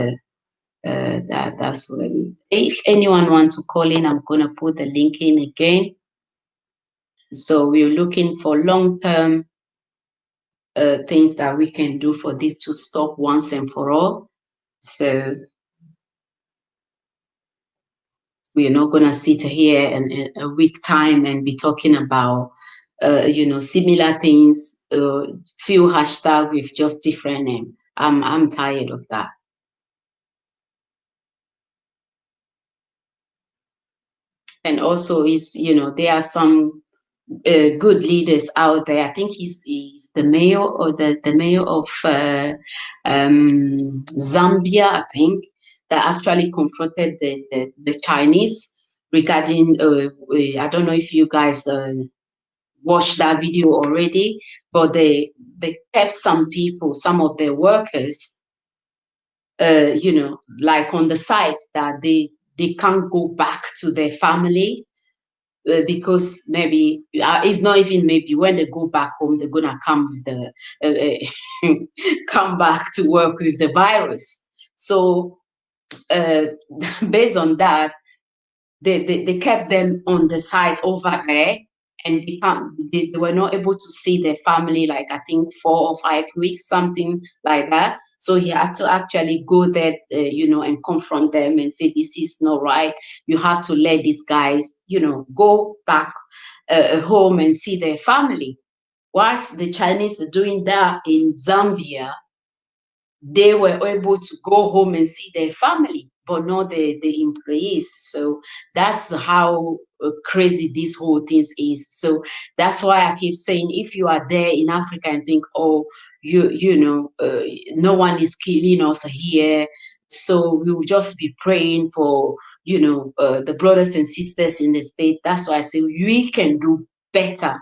That's what it is. If anyone wants to call in, I'm gonna put the link in again. So we're looking for long-term things that we can do for this to stop once and for all. So we're not going to sit here in a week time and be talking about similar things, few hashtag with just different name. I'm tired of that. And also there are some good leaders out there. I think he's the mayor or the mayor of Zambia, I think, that actually confronted the Chinese regarding, I don't know if you guys watched that video already, but they kept some people, some of their workers, like on the site that they can't go back to their family because maybe it's not even maybe when they go back home they're gonna come with the come back to work with the virus. So based on that, they kept them on the site over there, and they were not able to see their family, like I think 4 or 5 weeks, something like that. So he had to actually go there, and confront them and say, this is not right. You have to let these guys, go back home and see their family. Whilst the Chinese are doing that in Zambia, they were able to go home and see their family, but not the employees. So that's how crazy this whole thing is. So that's why I keep saying, if you are there in Africa and think, oh, no one is killing us here, so we will just be praying for the brothers and sisters in the state. That's why I say we can do better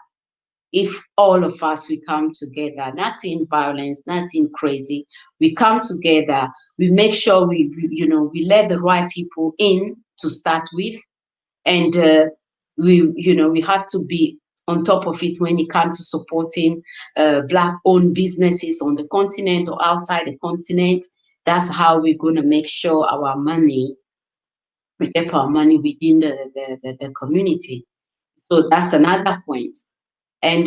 if all of us, we come together, nothing violence, nothing crazy. We come together, we make sure we let the right people in to start with, and we have to be on top of it when it comes to supporting Black-owned businesses on the continent or outside the continent. That's how we're going to make sure our money, we get our money within the community. So that's another point. And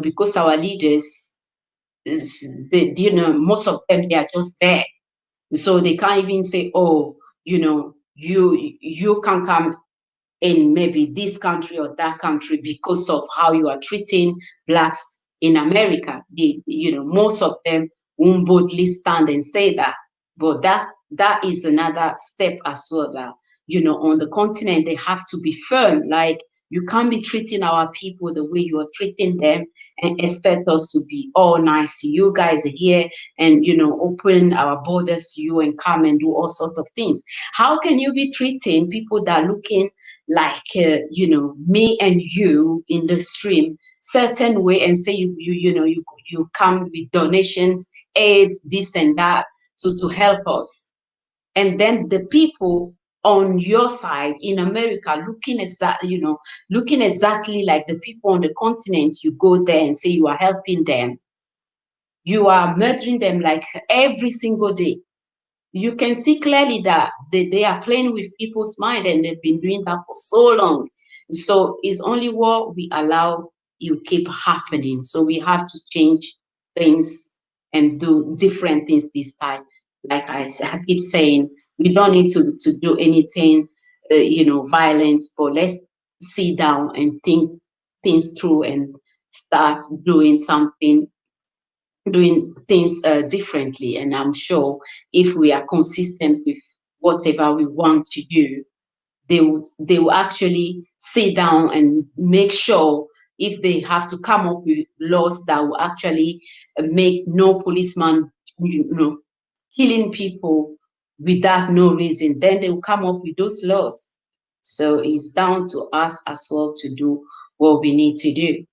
because our leaders, most of them, they are just there, so they can't even say, oh, you can come in maybe this country or that country because of how you are treating Blacks in America. Most of them won't boldly stand and say that, but that is another step as well. That on the continent they have to be firm. Like, you can't be treating our people the way you are treating them and expect us to be all nice to you guys here and open our borders to you and come and do all sorts of things. How can you be treating people that are looking like me and you in the stream certain way and say you come with donations, aids, this and that to help us, and then the people on your side in America looking exactly like the people on the continent, you go there and say you are helping them, you are murdering them like every single day. You can see clearly that they are playing with people's mind, and they've been doing that for so long. So it's only what we allow you keep happening. So we have to change things and do different things this time. Like I keep saying, we don't need to do anything, violent, but let's sit down and think things through and start doing things differently. And I'm sure if we are consistent with whatever we want to do, they will actually sit down and make sure, if they have to come up with laws that will actually make no policeman killing people without no reason, then they will come up with those laws. So it's down to us as well to do what we need to do.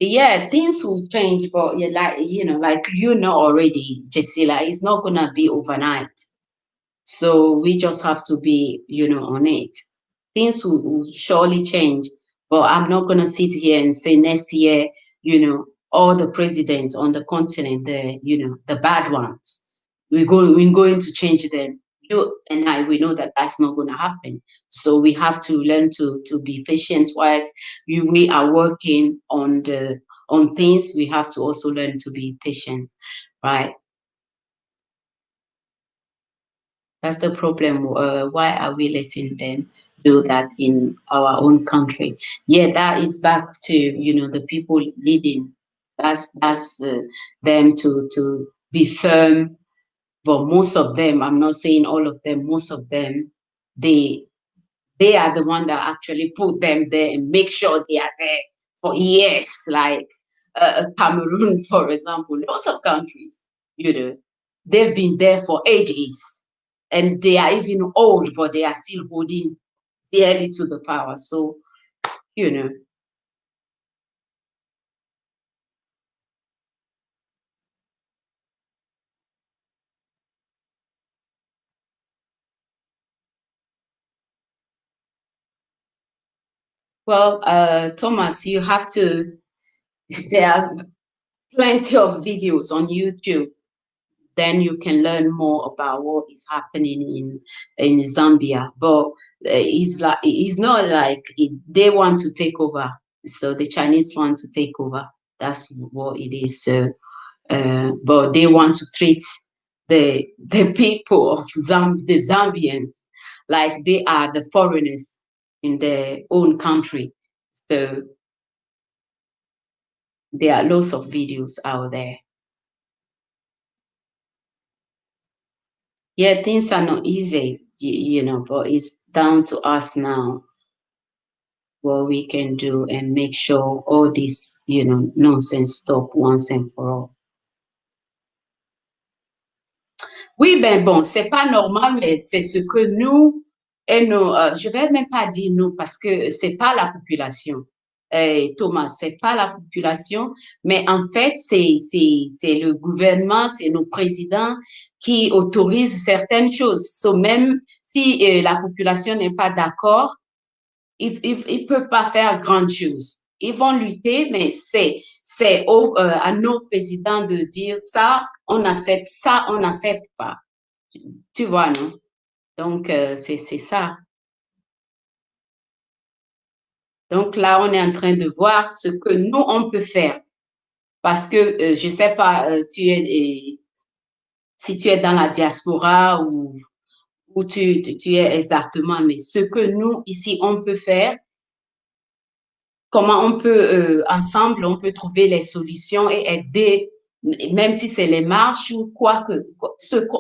Yeah, things will change, but like already, Gisela, it's not gonna be overnight. So we just have to be, on it. Things will surely change, but I'm not gonna sit here and say next year, all the presidents on the continent, the bad ones, we're going to change them. You and I, we know that that's not going to happen. So we have to learn to be patient whilst we are working on things. We have to also learn to be patient, right? That's the problem. Why are we letting them do that in our own country? Yeah, that is back to, you know, the people leading. That's them to be firm. But most of them, I'm not saying all of them, most of them, they are the one that actually put them there and make sure they are there for years. Like Cameroon, for example, lots of countries, you know, they've been there for ages and they are even old, but they are still holding dearly to the power. So, you know. Well, Thomas, you have to, there are plenty of videos on YouTube. Then you can learn more about what is happening in Zambia. But it's not like they want to take over. So the Chinese want to take over. That's what it is. So, but they want to treat the people of the Zambians like they are the foreigners in their own country. So there are lots of videos out there. Yeah, things are not easy, you know, but it's down to us now what we can do and make sure all this, you know, nonsense stop once and for all. Oui, ben bon, c'est pas normal, mais c'est ce que nous et nos, je vais même pas dire nous parce que c'est pas la population. Thomas, c'est pas la population, mais en fait, c'est le gouvernement, c'est nos présidents qui autorisent certaines choses. So, même si la population n'est pas d'accord, ils peuvent pas faire grand chose. Ils vont lutter, mais c'est à nos présidents de dire ça, on n'accepte pas. Tu vois, non? Donc, c'est ça. Donc là, on est en train de voir ce que nous, on peut faire. Parce que, je sais pas, si tu es dans la diaspora ou tu es exactement, mais ce que nous, ici, on peut faire, comment on peut, ensemble, on peut trouver les solutions et aider, même si c'est les marches ou quoi que,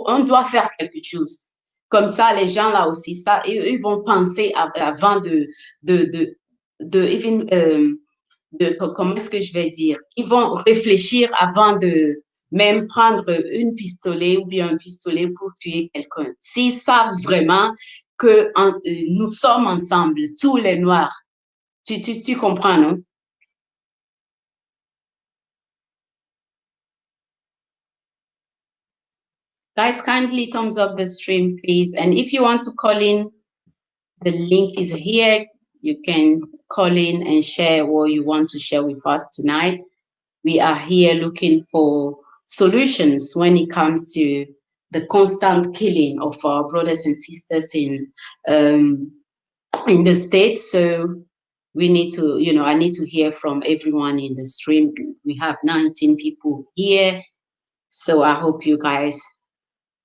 on doit faire quelque chose. Comme ça, les gens là aussi, ça, ils vont penser avant comment est-ce que je vais dire? Ils vont réfléchir avant de même prendre une pistolet ou bien un pistolet pour tuer quelqu'un. S'ils savent vraiment que nous sommes ensemble, tous les Noirs, tu comprends, non? Guys, kindly thumbs up the stream, please. And if you want to call in, the link is here. You can call in and share what you want to share with us tonight. We are here looking for solutions when it comes to the constant killing of our brothers and sisters in the States. So we need to, you know, I need to hear from everyone in the stream. We have 19 people here. So I hope you guys,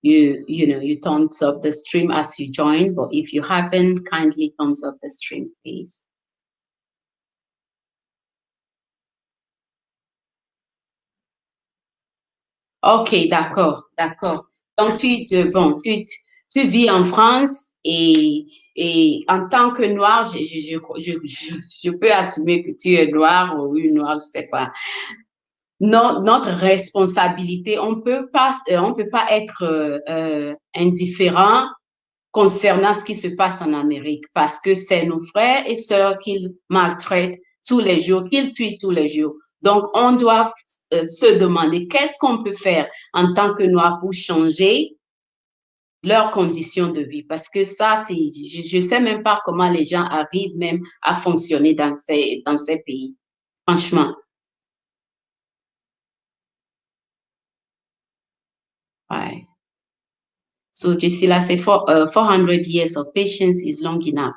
you thumbs up the stream as you join. But if you haven't, kindly thumbs up the stream, please. Ok, d'accord. Donc, tu vis en France et en tant que noir, je peux assumer que tu es noir ou une noire, je sais pas. Notre responsabilité, on peut pas être indifférent concernant ce qui se passe en Amérique parce que c'est nos frères et sœurs qu'ils maltraitent tous les jours, qu'ils tuent tous les jours. Donc, on doit se demander qu'est-ce qu'on peut faire en tant que Noirs pour changer leurs conditions de vie. Parce que ça, je ne sais même pas comment les gens arrivent même à fonctionner dans ces pays. Franchement. Ouais. So, Gisela, say 400 years of patience is long enough.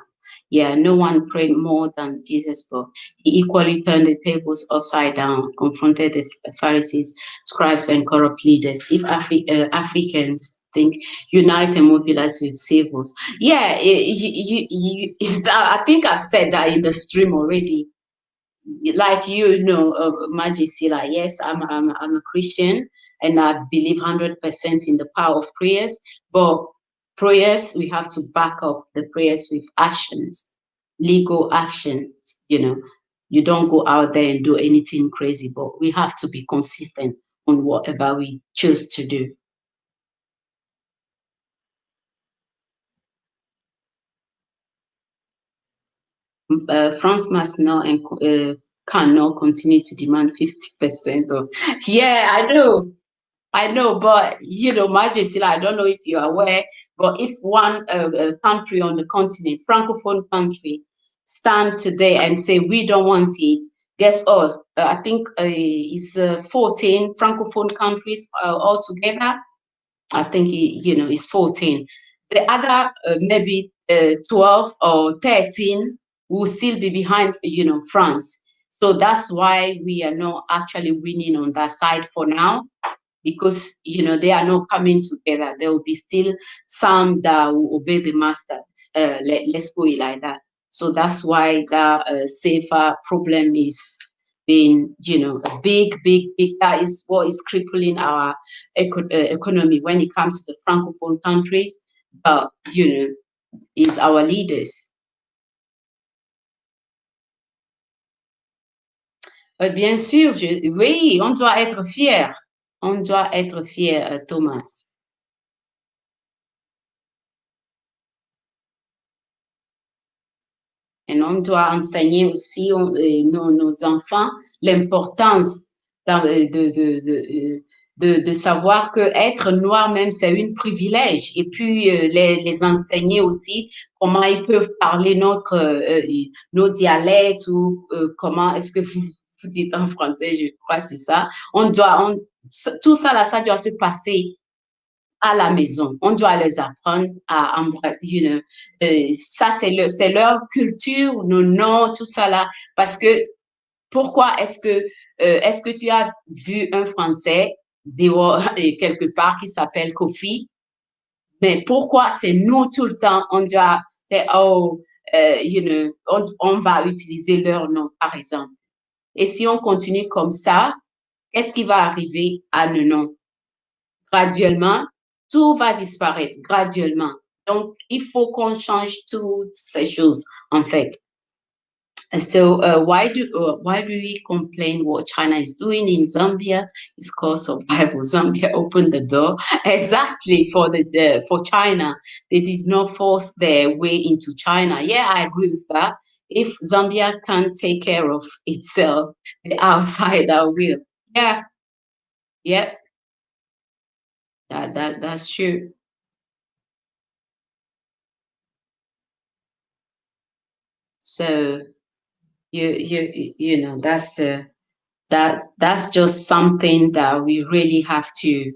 Yeah, no one prayed more than Jesus, but he equally turned the tables upside down, confronted the Pharisees, scribes, and corrupt leaders. If Africans think unite and mobilize with civils. Yeah, I think I've said that in the stream already. Like Majesty, like yes, I'm a Christian and I believe 100% in the power of prayers. But prayers, we have to back up the prayers with actions, legal actions. You don't go out there and do anything crazy, but we have to be consistent on whatever we choose to do. France must not and cannot continue to demand 50% of. Yeah, I know, but Majesty, I don't know if you're aware, but if one country on the continent, Francophone country, stand today and say we don't want it, guess what? I think it's 14 Francophone countries altogether. I think it's 14. The other maybe 12 or 13 will still be behind, France. So that's why we are not actually winning on that side for now, because they are not coming together. There will be still some that will obey the masters. Let's go it like that. So that's why the safer problem is being, a big. That is what is crippling our economy when it comes to the Francophone countries. But is our leaders. Bien sûr, oui, on doit être fier. On doit être fier, Thomas. Et on doit enseigner aussi nos enfants l'importance de savoir que être noir même, c'est un privilège. Et puis, les enseigner aussi comment ils peuvent parler nos dialectes ou comment est-ce que vous dites en français, je crois, c'est ça. Tout ça, là, ça doit se passer à la maison. On doit les apprendre à embrasser, ça c'est leur culture, nos noms, tout ça là. Parce que pourquoi est-ce que tu as vu un Français quelque part qui s'appelle Kofi? Mais pourquoi c'est nous tout le temps, on doit faire, on va utiliser leur nom, par exemple. Et si on continue comme ça, qu'est-ce qui va arriver à nos noms? Graduellement, tout va disparaître graduellement. Donc, il faut qu'on change toutes ces choses, en fait. So, why do we complain what China is doing in Zambia? It's because of Bible. Zambia opened the door exactly for China. They did not force their way into China. Yeah, I agree with that. If Zambia can't take care of itself, the outsider will. Yeah. That's true. So that's just something that we really have to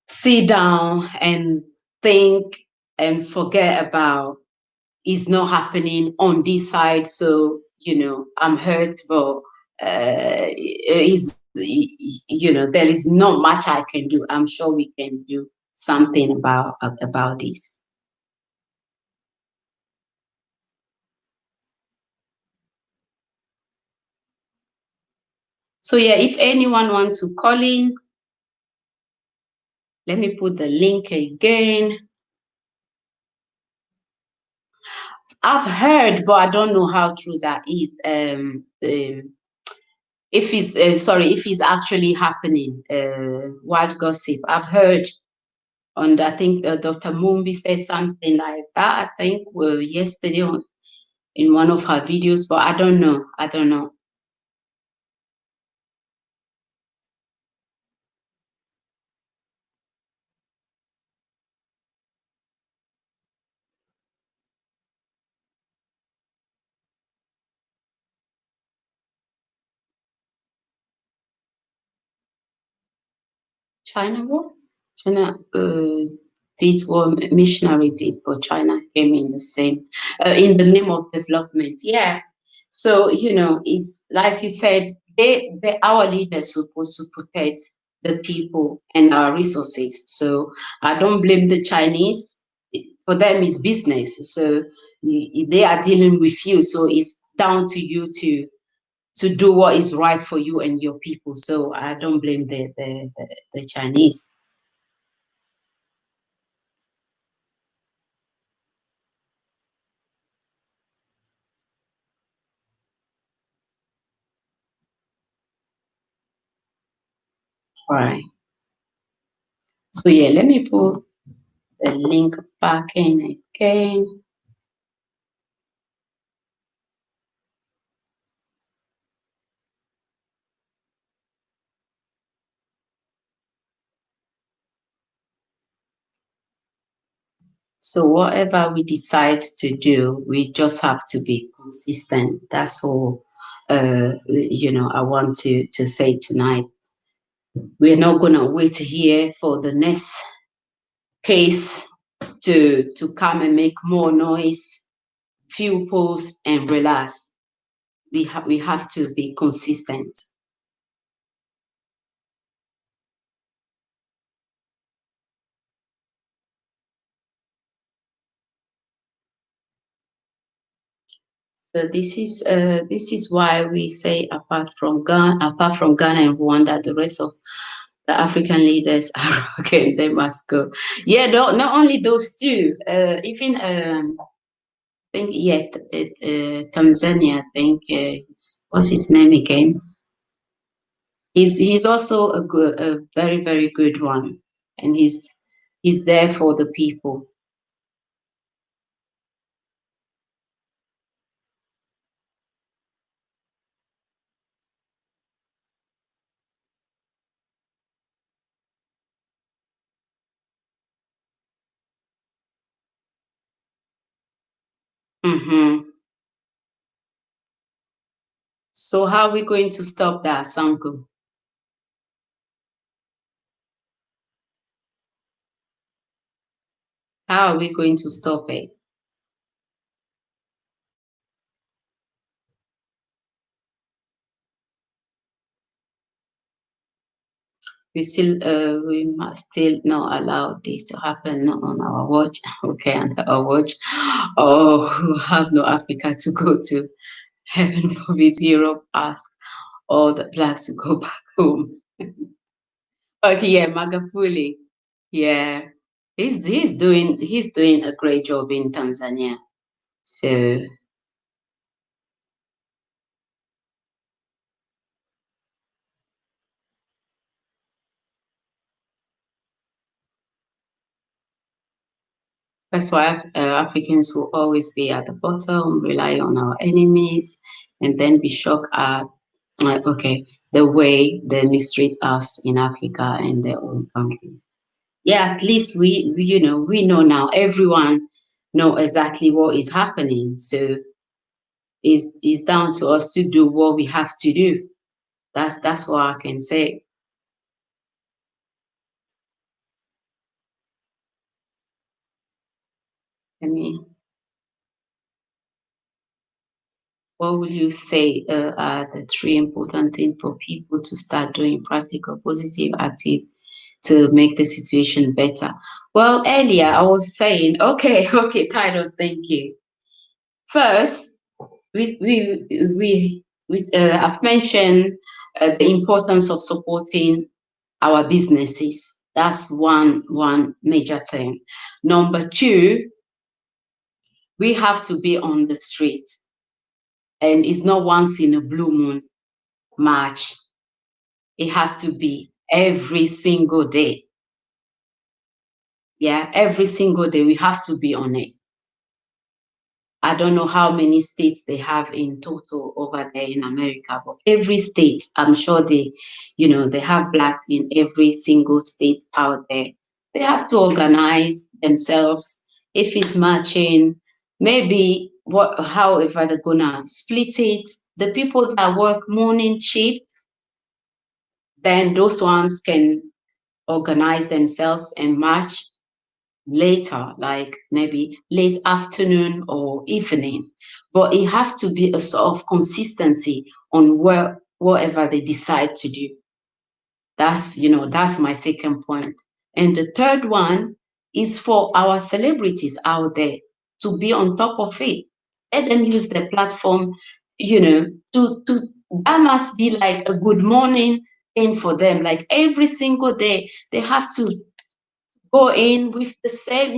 sit down and think and forget about. It's not happening on this side, so I'm hurt, but there is not much I can do. I'm sure we can do something about this. So yeah, if anyone wants to call in, let me put the link again. I've heard, but I don't know how true that is. If it's actually happening, wild gossip. I've heard, and I think Dr. Mumbi said something like that. I think yesterday in one of her videos, but I don't know. China what? China did what missionary did, but China came in the same in the name of development. Yeah. So it's like you said, our leaders supposed to protect the people and our resources. So I don't blame the Chinese. For them, it's business. So they are dealing with you. So it's down to you to do what is right for you and your people. So I don't blame the Chinese. All right. So yeah, let me put the link back in again. So whatever we decide to do, we just have to be consistent. That's all, I want to say tonight. We're not going to wait here for the next case to come and make more noise, few posts, and relax. We have to be consistent. So this is why we say apart from Ghana and Rwanda, the rest of the African leaders are okay. They must go. Yeah, not only those two. Even I think Tanzania. I think what's his name again? He's also a very very good one, and he's there for the people. Mm-hmm. So how are we going to stop that, Sanko? How are we going to stop it? We must still not allow this to happen on our watch. Okay, under our watch. Oh, we have no Africa to go to. Heaven forbid Europe ask all the blacks to go back home. Okay, yeah, Magafuli. Yeah. He's doing a great job in Tanzania. So that's why Africans will always be at the bottom, rely on our enemies, and then be shocked at the way they mistreat us in Africa and their own countries. Yeah, at least we know now. Everyone know exactly what is happening. So it's down to us to do what we have to do. That's what I can say. I mean, what would you say are the three important things for people to start doing practical, positive, active to make the situation better? Well, earlier I was saying, okay, Titus, thank you. First, I've mentioned the importance of supporting our businesses. That's one major thing. Number two, we have to be on the street, and it's not once in a blue moon march. It has to be every single day. Yeah, every single day we have to be on it. I don't know how many states they have in total over there in America, but every state, I'm sure they have blacks in every single state out there. They have to organize themselves. If it's marching, maybe however they're gonna split it. The people that work morning shift, then those ones can organize themselves and march later, like maybe late afternoon or evening. But it has to be a sort of consistency on whatever they decide to do. That's, that's my second point. And the third one is for our celebrities out there to be on top of it. Let them use the platform, that must be like a good morning thing for them. Like every single day, they have to go in with the same,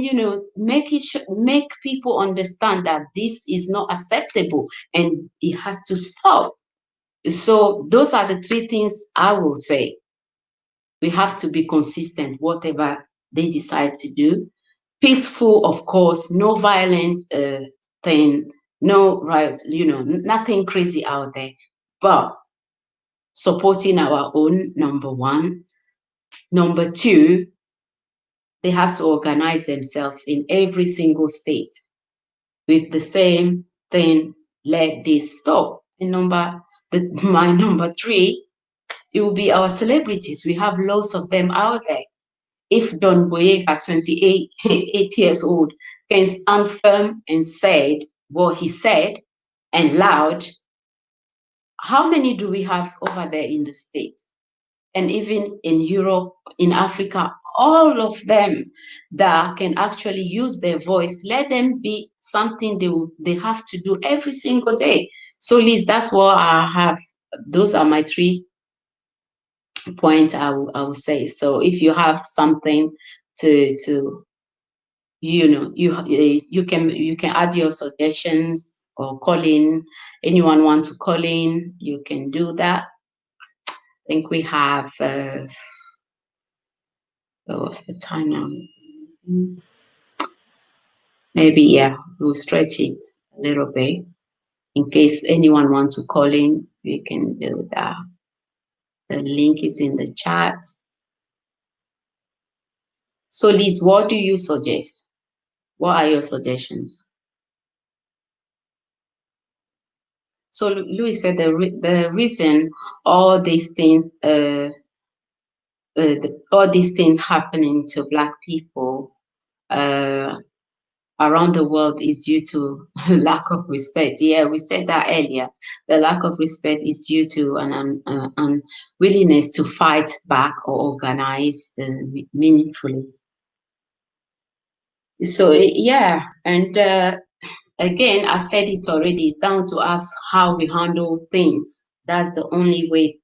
make people understand that this is not acceptable and it has to stop. So those are the three things I will say. We have to be consistent, whatever they decide to do. Peaceful, of course, no violence thing, no riot, nothing crazy out there. But supporting our own, number one. Number two, they have to organize themselves in every single state with the same thing. Let this stop. And my number three, it will be our celebrities. We have lots of them out there. If John Boyega, 28 years old, can stand firm and said what he said and loud, how many do we have over there in the States? And even in Europe, in Africa, all of them that can actually use their voice, let them be something they have to do every single day. So Liz, that's what I have. Those are my 3 points I will say. So if you have something to you can add your suggestions or call in. Anyone want to call in, you can do that. I think we have what's the time now? Maybe, yeah, we'll stretch it a little bit. In case anyone wants to call in, we can do that. The link is in the chat. So Liz, what do you suggest? What are your suggestions? So Louis said the reason all these things happening to Black people around the world is due to lack of respect. Yeah, we said that earlier. The lack of respect is due to an unwillingness to fight back or organize meaningfully. So yeah, and again, I said it already, it's down to us how we handle things. That's the only way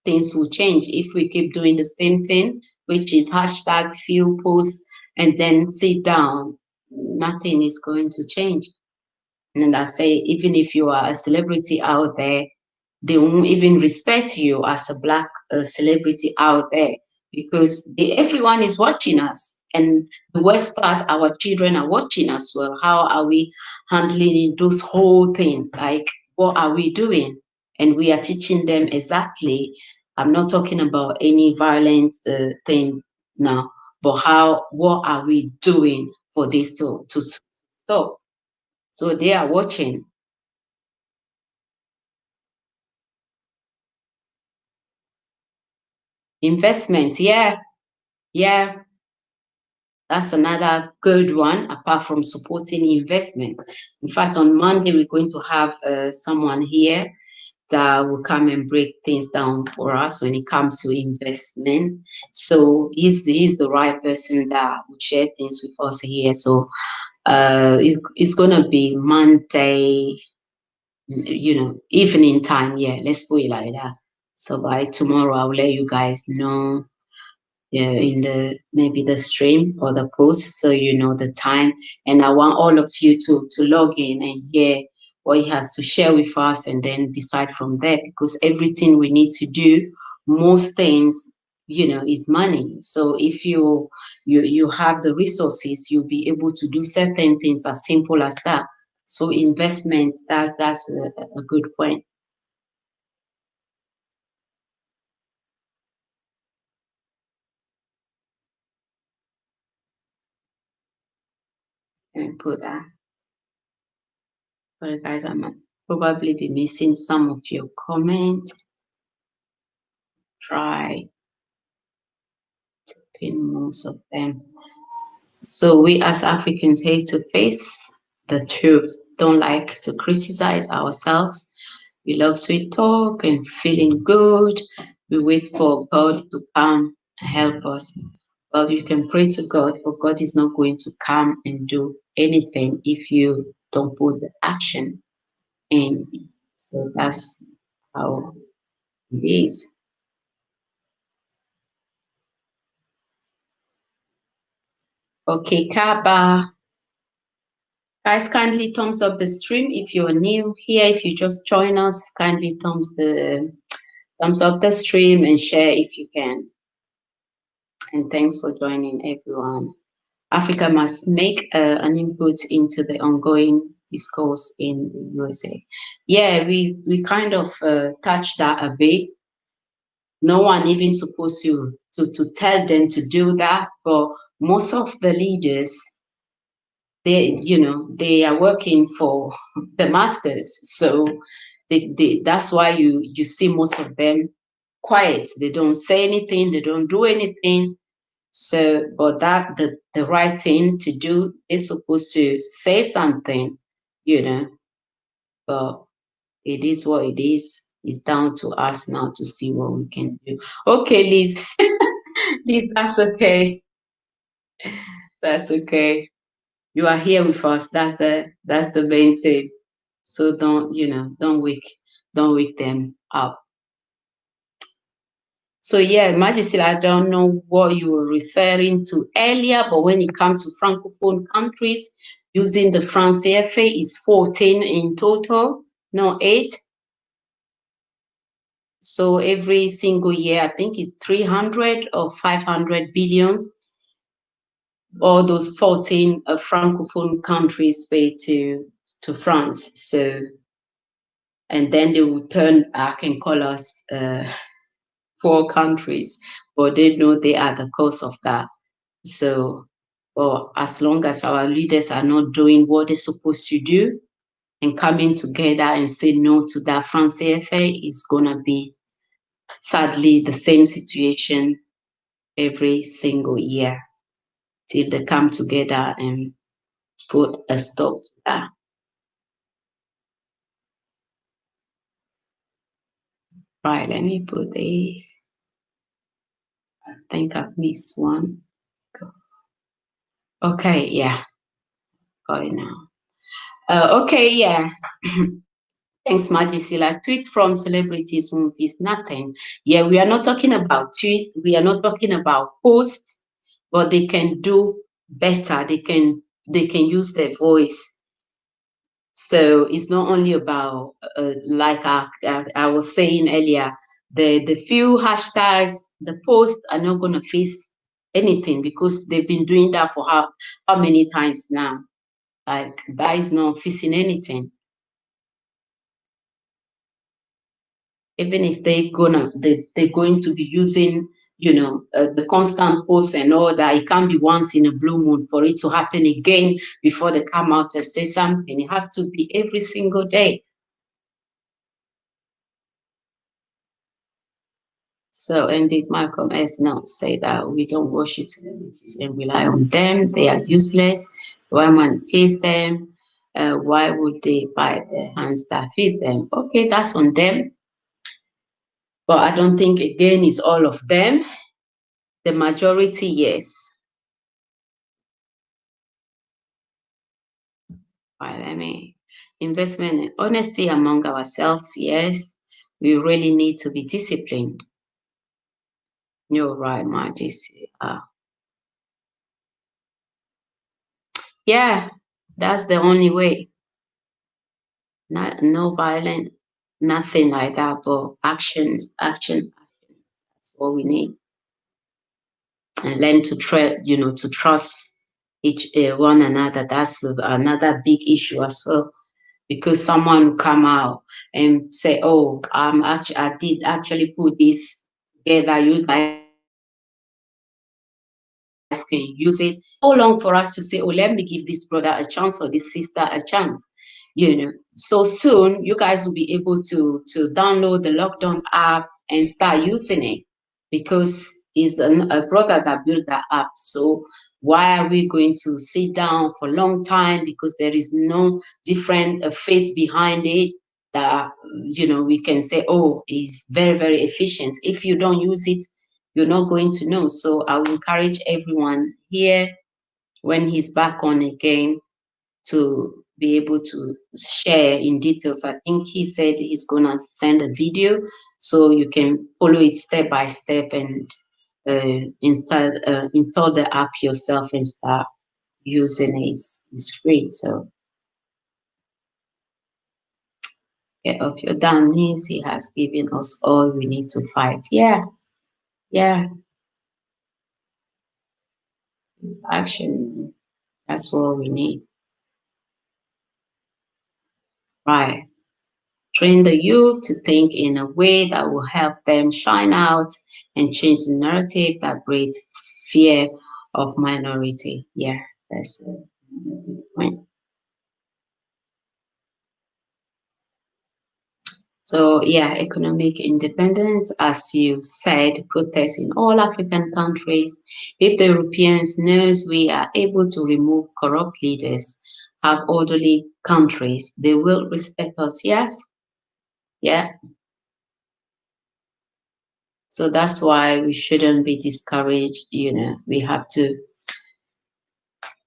things will change. If we keep doing the same thing, which is hashtag few posts and then sit down, nothing is going to change. And I say, even if you are a celebrity out there, they won't even respect you as a Black celebrity out there because everyone is watching us. And the worst part, our children are watching us. Well, how are we handling those whole thing? Like, what are we doing? And we are teaching them exactly. I'm not talking about any violence thing now, but what are we doing for this to stop? So they are watching. Investment, yeah. That's another good one, apart from supporting investment. In fact, on Monday, we're going to have someone here that will come and break things down for us when it comes to investment. So he's the right person that will share things with us here. So it's going to be Monday, evening time. Yeah, let's put it like that. So by tomorrow, I'll let you guys know in maybe the stream or the post, so you know the time. And I want all of you to log in and hear what he has to share with us, and then decide from there, because everything we need to do, most things, is money. So if you have the resources, you'll be able to do certain things as simple as that. So investment, that's a good point. And put that. Sorry guys, I might probably be missing some of your comments. Try to pin most of them. So we as Africans hate to face the truth, don't like to criticize ourselves. We love sweet talk and feeling good We wait for God to come and help us. Well, you can pray to God, but God is not going to come and do anything if you don't put the action in. So that's how it is. Okay, Kaba. Guys, kindly thumbs up the stream if you're new here. If you just join us, kindly thumbs up the stream and share if you can. And thanks for joining, everyone. Africa must make an input into the ongoing discourse in the USA. Yeah, we kind of touched that a bit. No one even supposed to tell them to do that, but most of the leaders, they are working for the masters, so that's why you see most of them quiet. They don't say anything, they don't do anything. So, but that the right thing to do is supposed to say something, but it is what it is. It's down to us now to see what we can do. Okay, Liz. Liz, that's okay. That's okay. You are here with us. That's the main thing. So don't wake them up. So yeah, Majesty, I don't know what you were referring to earlier, but when it comes to Francophone countries, using the franc CFA is 14 in total, no 8. So every single year, I think it's 300 or 500 billions. All those 14 Francophone countries pay to France. So, and then they will turn back and call us 4 countries, but they know they are the cause of that. So, well, as long as our leaders are not doing what they're supposed to do and coming together and say no to that franc CFA, is gonna be sadly the same situation every single year till they come together and put a stop to that. Right, let me put this. I think I've missed one. Okay, yeah, got it now. Okay, yeah. Thanks, Magisila. Tweet from celebrities is nothing. Yeah, we are not talking about tweet. We are not talking about post, but they can do better. They can use their voice. So it's not only about like I was saying earlier, the few hashtags, the posts are not going to face anything because they've been doing that for how many times now? Like that is not facing anything. Even if they're going to be using, the constant posts and all that, it can't be once in a blue moon for it to happen again before they come out and say something. It has to be every single day. So indeed, Malcolm S. now say that we don't worship celebrities and rely on them. They are useless. Why man pays them? Why would they buy the hands that feed them? Okay, that's on them. But I don't think, again, it's all of them. The majority, yes. Right, I mean, investment and honesty among ourselves, yes. We really need to be disciplined. You're right, Majesty. Yeah, that's the only way. No violence, nothing like that, but actions. That's all we need. And learn to trust each one another. That's another big issue as well. Because someone come out and say, "Oh, I did actually put this together. You guys can use it." So long for us to say, "Oh, let me give this brother a chance or this sister a chance." So soon you guys will be able to download the Lockdown app and start using it because it's a brother that built that app. So why are we going to sit down for a long time because there is no different face behind it? that, you know, we can say, oh, is very, very efficient. If you don't use it, you're not going to know. So I will encourage everyone here when he's back on again to be able to share in details. I think he said he's gonna send a video so you can follow it step by step and install the app yourself and start using it. It's free, so get off your damn knees. He has given us all we need to fight. Yeah, yeah. It's action. That's what we need. Right. Train the youth to think in a way that will help them shine out and change the narrative that breeds fear of minority. Yeah, that's a good point. So yeah, economic independence, as you said, protests in all African countries. If the Europeans knows we are able to remove corrupt leaders, have orderly countries, they will respect us. Yes, yeah. So that's why we shouldn't be discouraged. You know, we have to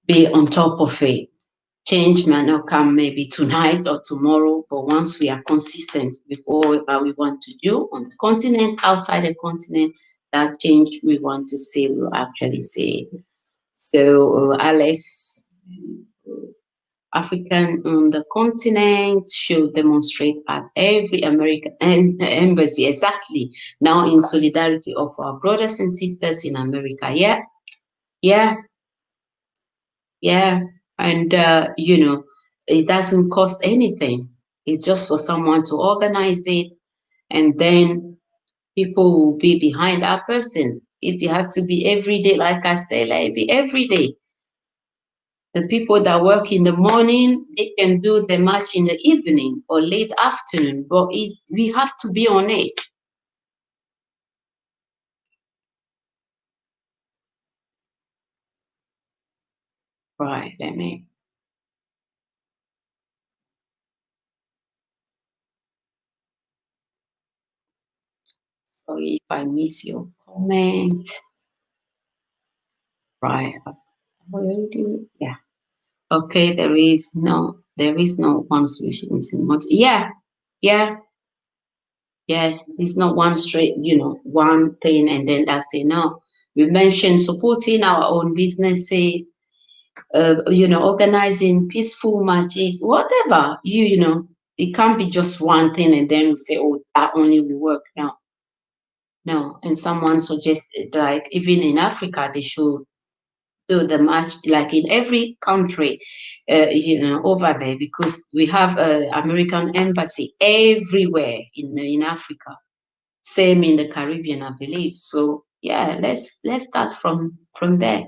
be on top of it. Change may not come maybe tonight or tomorrow, but once we are consistent with all that we want to do on the continent, outside the continent, that change we want to see will actually see. So, Alice, African on the continent should demonstrate at every American embassy, exactly, now in solidarity of our brothers and sisters in America. Yeah, yeah, yeah. And, you know, it doesn't cost anything. It's just for someone to organize it, and then people will be behind that person. If it has to be every day, like I say, let it be every day. The people that work in the morning, they can do the march in the evening or late afternoon, but we have to be on it. Right, let me. Sorry if I miss your comment. Right, already, yeah. Okay, there is no one solution. It's not, yeah, yeah, yeah. It's not one straight, you know, one thing and then that's it. No, we mentioned supporting our own businesses, you know, organizing peaceful marches, whatever. You know, it can't be just one thing and then we say, oh, that only will work. No, no. And someone suggested, like, even in Africa, they should do the march, like in every country, you know, over there, because we have an American embassy everywhere in Africa. Same in the Caribbean, I believe. So yeah, let's start from there.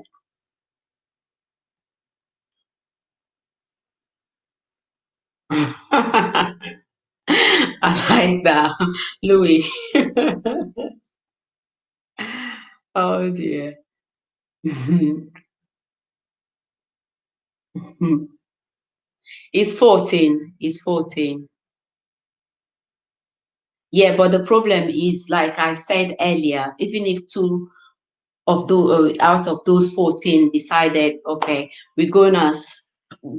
I like that, Louis. Oh dear. It's 14. It's 14. Yeah, but the problem is, like I said earlier, even if two of those out of those 14 decided, okay, we're gonna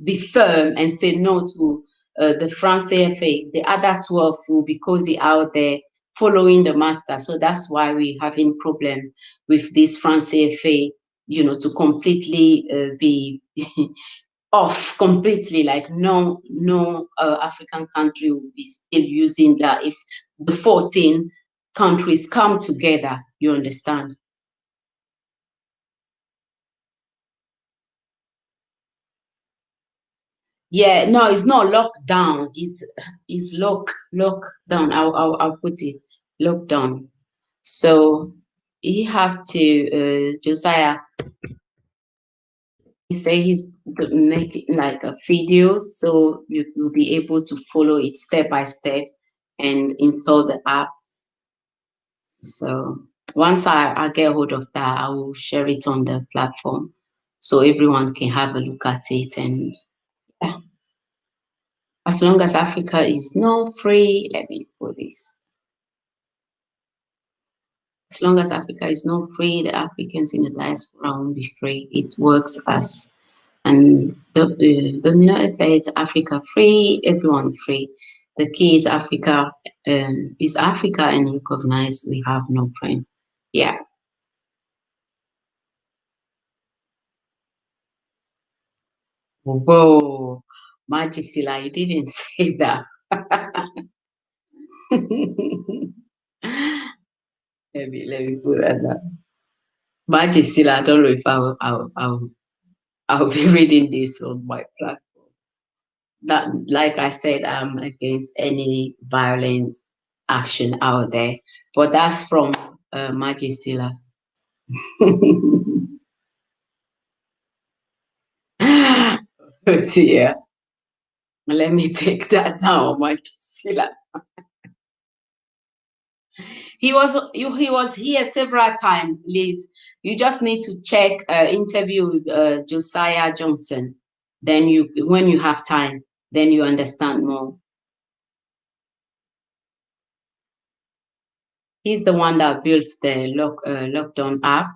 be firm and say no to the France CFA, the other 12 will be cozy out there following the master. So that's why we're having problem with this France CFA, you know, to completely be off completely, like no African country will be still using that if the 14 countries come together, you understand. Yeah, no, it's not lockdown. It's lockdown. I'll put it lockdown. So you have to Josiah. He say he's making like a video, so you will be able to follow it step by step and install the app. So once I get hold of that, I will share it on the platform so everyone can have a look at it and yeah. As long as Africa is not free, let me put this. As long as Africa is not free, the Africans in the diaspora won't be free. It works as and the domino effect, Africa free, everyone free. The key is Africa and recognize we have no friends. Yeah. Whoa, Magisila, you didn't say that. let me put that down. Magisila, I don't know if I'll be reading this on my platform. That, like I said, I'm against any violent action out there, but that's from Magisila. Oh dear. Let me take that down, Magisila. He was here several times, Liz. You just need to check interview with Josiah Johnson. Then when you have time, then you understand more. He's the one that built the lockdown app.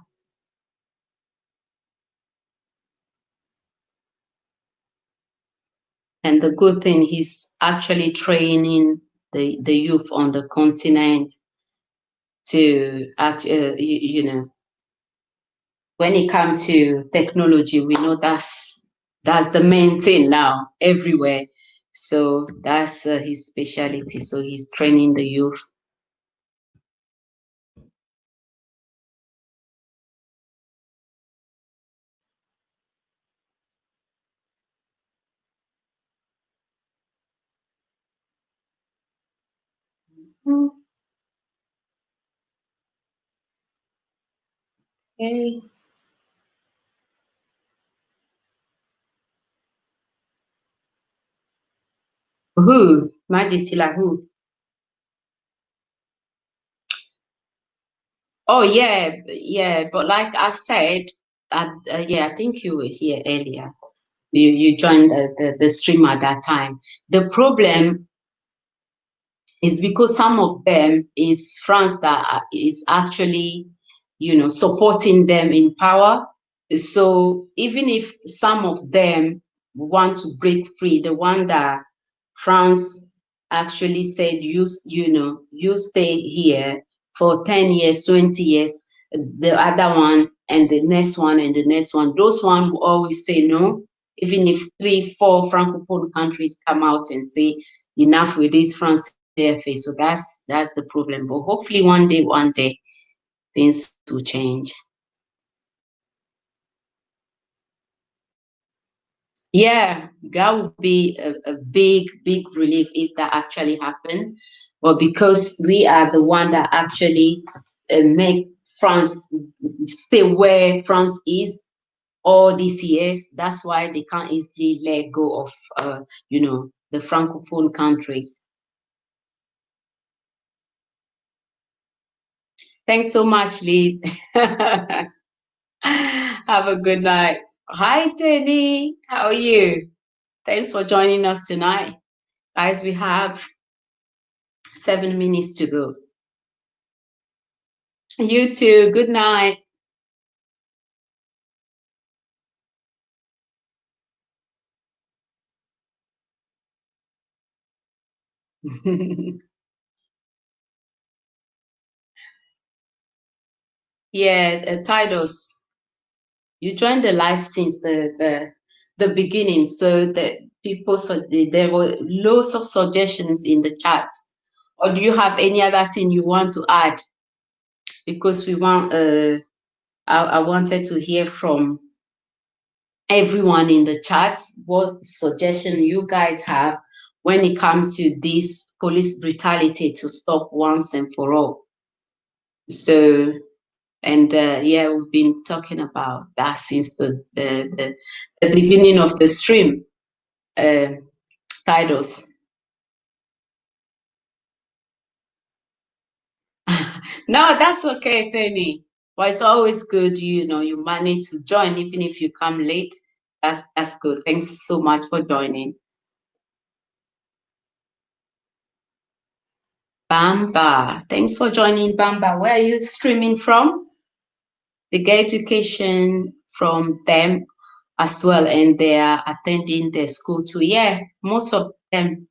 And the good thing, he's actually training the youth on the continent to act, you know, when it comes to technology, we know that's the main thing now everywhere. So that's his specialty. So he's training the youth. Okay. Who? Magisila, who? Oh yeah. But like I said, yeah, I think you were here earlier. You joined the stream at that time. The problem is because some of them is France that is actually, you know, supporting them in power. So even if some of them want to break free, the one that France actually said, you stay here for 10 years, 20 years, the other one and the next one and the next one, those one will always say no, even if 3, 4 Francophone countries come out and say enough with this France CFA. So that's the problem. But hopefully one day, things will change. Yeah, that would be a big relief if that actually happened. But because we are the one that actually make France stay where France is all these years, that's why they can't easily let go of, the Francophone countries. Thanks so much, Liz. Have a good night. Hi, Tenny. How are you? Thanks for joining us tonight. Guys, we have 7 minutes to go. You too. Good night. Yeah, Titus, you joined the live since the beginning, so that there were loads of suggestions in the chat. Or do you have any other thing you want to add? Because we want, I wanted to hear from everyone in the chat what suggestion you guys have when it comes to this police brutality to stop once and for all. So, and yeah, we've been talking about that since the beginning of the stream, Titus. No, that's okay, Penny. But it's always good, you manage to join, even if you come late. That's good. Thanks so much for joining. Bamba. Thanks for joining, Bamba. Where are you streaming from? They get education from them as well, and they are attending the school too. Yeah, most of them.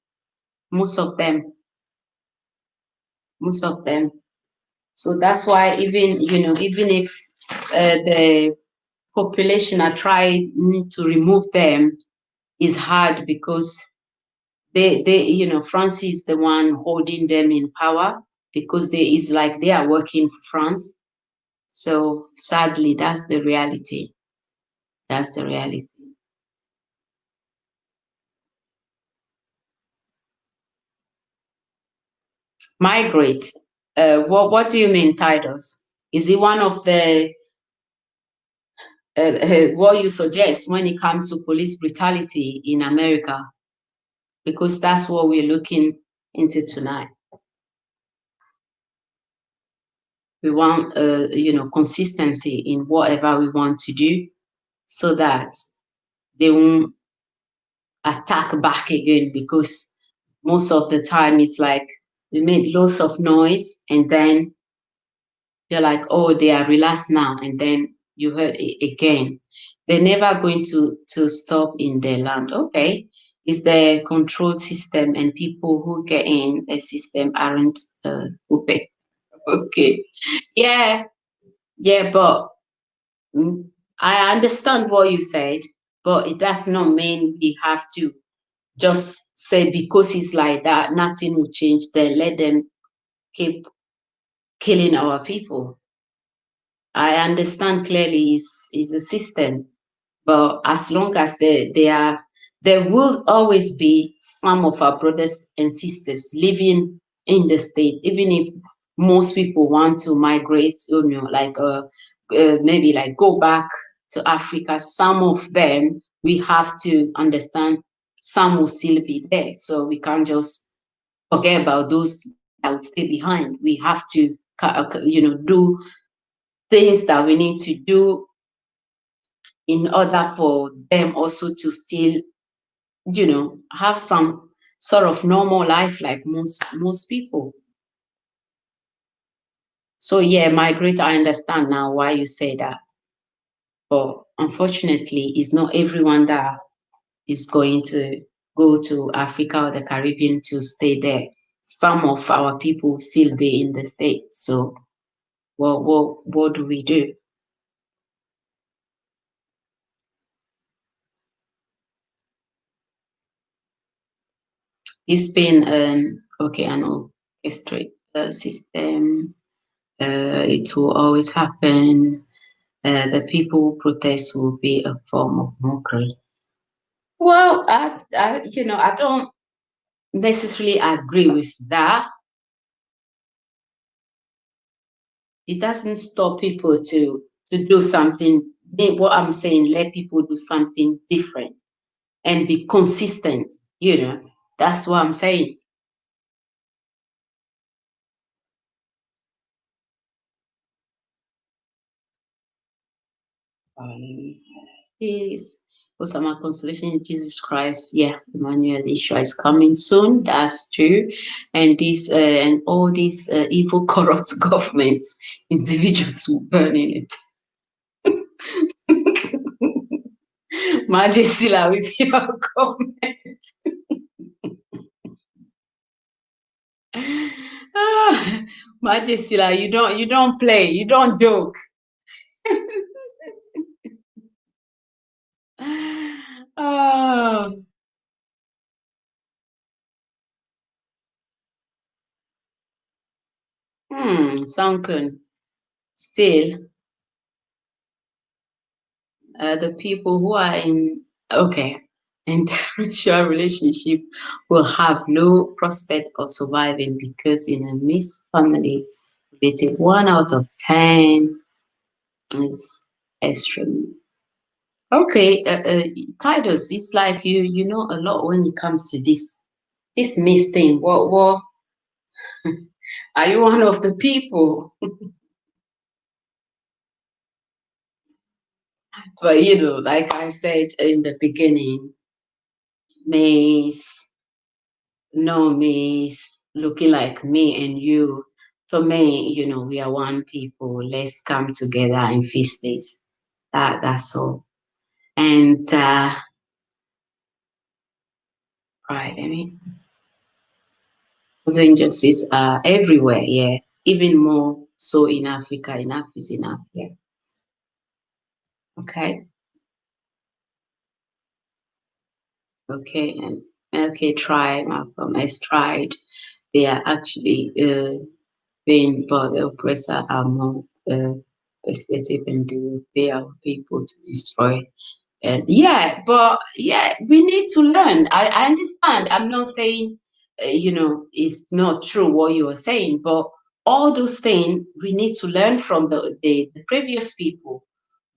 So that's why even if the population are trying to remove them, is hard because they France is the one holding them in power, because it's like they are working for France. So sadly, that's the reality. That's the reality. Migrate. What do you mean, Titus? Is it one of the what you suggest when it comes to police brutality in America? Because that's what we're looking into tonight. We want consistency in whatever we want to do, so that they won't attack back again, because most of the time it's like we made lots of noise and then they're like, oh, they are relaxed now, and then you heard it again. They're never going to stop in their land. Okay, it's the control system, and people who get in the system aren't open. Okay, yeah, but I understand what you said, but it does not mean we have to just say because it's like that, nothing will change. Then let them keep killing our people. I understand clearly is a system, but as long as there will always be some of our brothers and sisters living in the state, even if most people want to migrate, maybe like go back to Africa. Some of them, we have to understand, some will still be there. So we can't just forget about those that would stay behind. We have to, do things that we need to do in order for them also to still, have some sort of normal life like most people. So yeah, migrate, I understand now why you say that. But unfortunately, it's not everyone that is going to go to Africa or the Caribbean to stay there. Some of our people still be in the States. So what do we do? It's been an orchestrated system. It will always happen. The people who protest will be a form of mockery. Well, I don't necessarily agree with that. It doesn't stop people to do something. What I'm saying, let people do something different and be consistent. That's what I'm saying. Peace. Also, my consolation is Jesus Christ. Yeah, Emmanuel, Yeshua is coming soon. That's true. And and all these evil, corrupt governments, individuals will burn in it. Majesty, with your comment. Majesty, you don't play, you don't joke. Oh. Sunken. Still, the people who are in interracial relationship will have no prospect of surviving, because in a mixed family related, 1 out of 10 is extremist. Okay, Titus, it's like you know a lot when it comes to this mixed thing. What are you one of the people? But like I said in the beginning, maize, no maize, looking like me and you. For me, you know, we are one people. Let's come together and feast this. That's all. And right, let me. The injustices are everywhere, yeah. Even more so in Africa. Enough is enough, yeah. Okay. Okay, and okay, try Malcolm has tried. They are actually being but the oppressor among the perspective and the way of people to destroy. And yeah, but yeah, we need to learn. I understand. I'm not saying you know it's not true what you are saying, but all those things we need to learn from the previous people,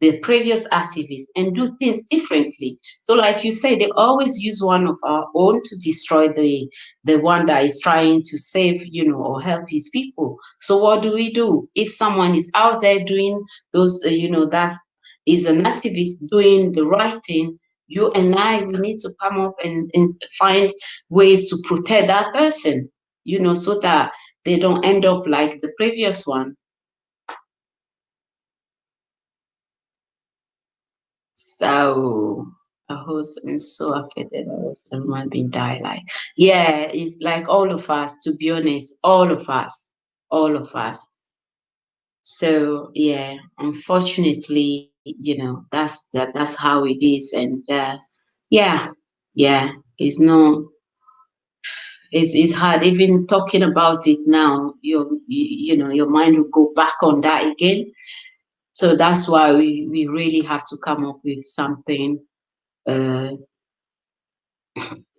the previous activists, and do things differently. So like you say, they always use one of our own to destroy the one that is trying to save, you know, or help his people. So what do? If someone is out there doing those, you know, that is an activist doing the right thing, you and I, we need to come up and find ways to protect that person, you know, so that they don't end up like the previous one. So a host and so affected by human being die like yeah, it's like all of us, to be honest, all of us. So yeah, unfortunately, you know, that's how it is. And yeah, yeah, it's no it's hard even talking about it now. You know, your mind will go back on that again. So that's why we really have to come up with something uh,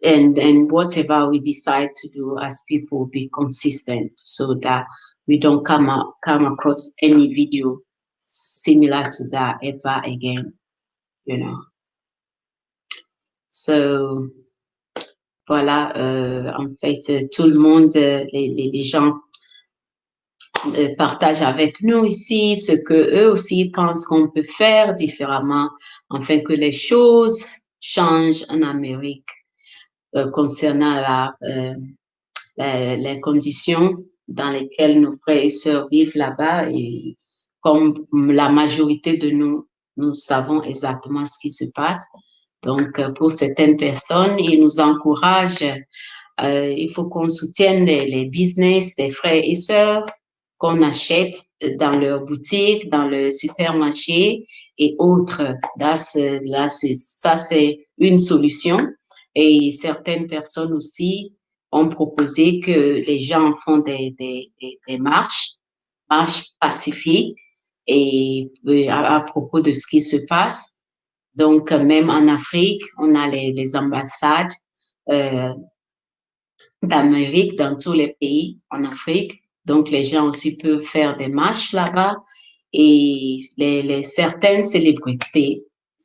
and whatever we decide to do as people be consistent so that we don't come across any video similar to that ever again, you know. So voilà, en fait, tout le monde, les gens partagent avec nous ici ce que eux aussi pensent qu'on peut faire différemment afin que les choses changent en Amérique concernant les conditions dans lesquelles nos frères et sœurs vivent là-bas. Et comme la majorité de nous, nous savons exactement ce qui se passe. Donc, pour certaines personnes, ils nous encouragent. Il faut qu'on soutienne les business des frères et sœurs, qu'on achète dans leurs boutiques, dans le supermarché et autres. Ça, c'est une solution. Et certaines personnes aussi ont proposé que les gens font des marches pacifiques et à propos de ce qui se passe. Donc, même en Afrique, on a les ambassades d'Amérique dans tous les pays en Afrique. Donc, les gens aussi peuvent faire des marches là-bas et certaines célébrités,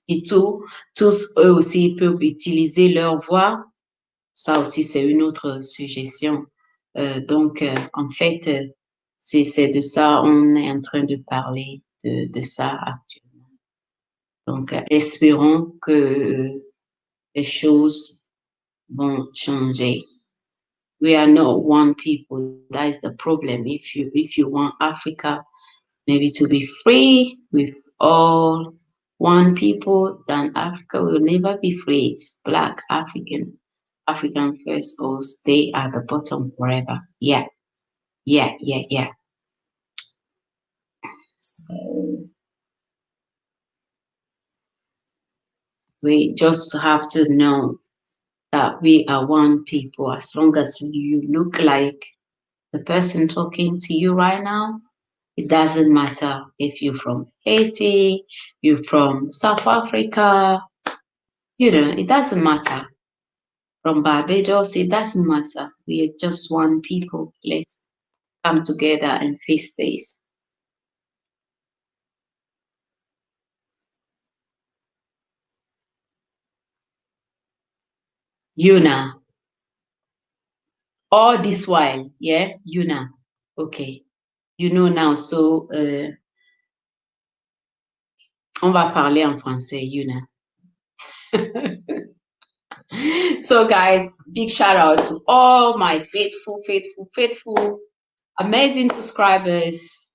surtout, tous eux aussi peuvent utiliser leur voix. Ça aussi, c'est une autre suggestion. Donc, en fait, c'est de ça, on est en train de parler de ça actuellement. Donc, espérons que les choses vont changer. We are not one people. That is the problem. If you want Africa maybe to be free with all one people, then Africa will never be free. It's Black African first, or stay at the bottom forever. Yeah. So we just have to know that we are one people. As long as you look like the person talking to you right now, it doesn't matter if you're from Haiti, you're from South Africa, you know, it doesn't matter. From Barbados, it doesn't matter. We are just one people. Let's come together and face this. Yuna. All this while, yeah, Yuna. Okay. You know now, so on va parler en français, Yuna. So guys, big shout out to all my faithful, amazing subscribers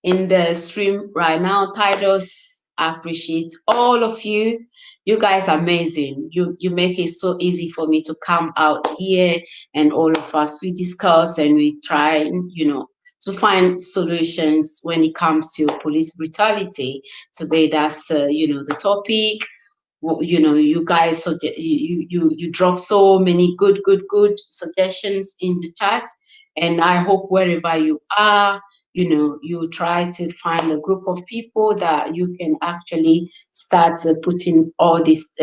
in the stream right now. Titus, I appreciate all of you. You guys are amazing. You make it so easy for me to come out here, and all of us, we discuss and we try, to find solutions when it comes to police brutality. Today, that's the topic. You guys, you drop so many good suggestions in the chat, and I hope wherever you are, you try to find a group of people that you can actually start putting all these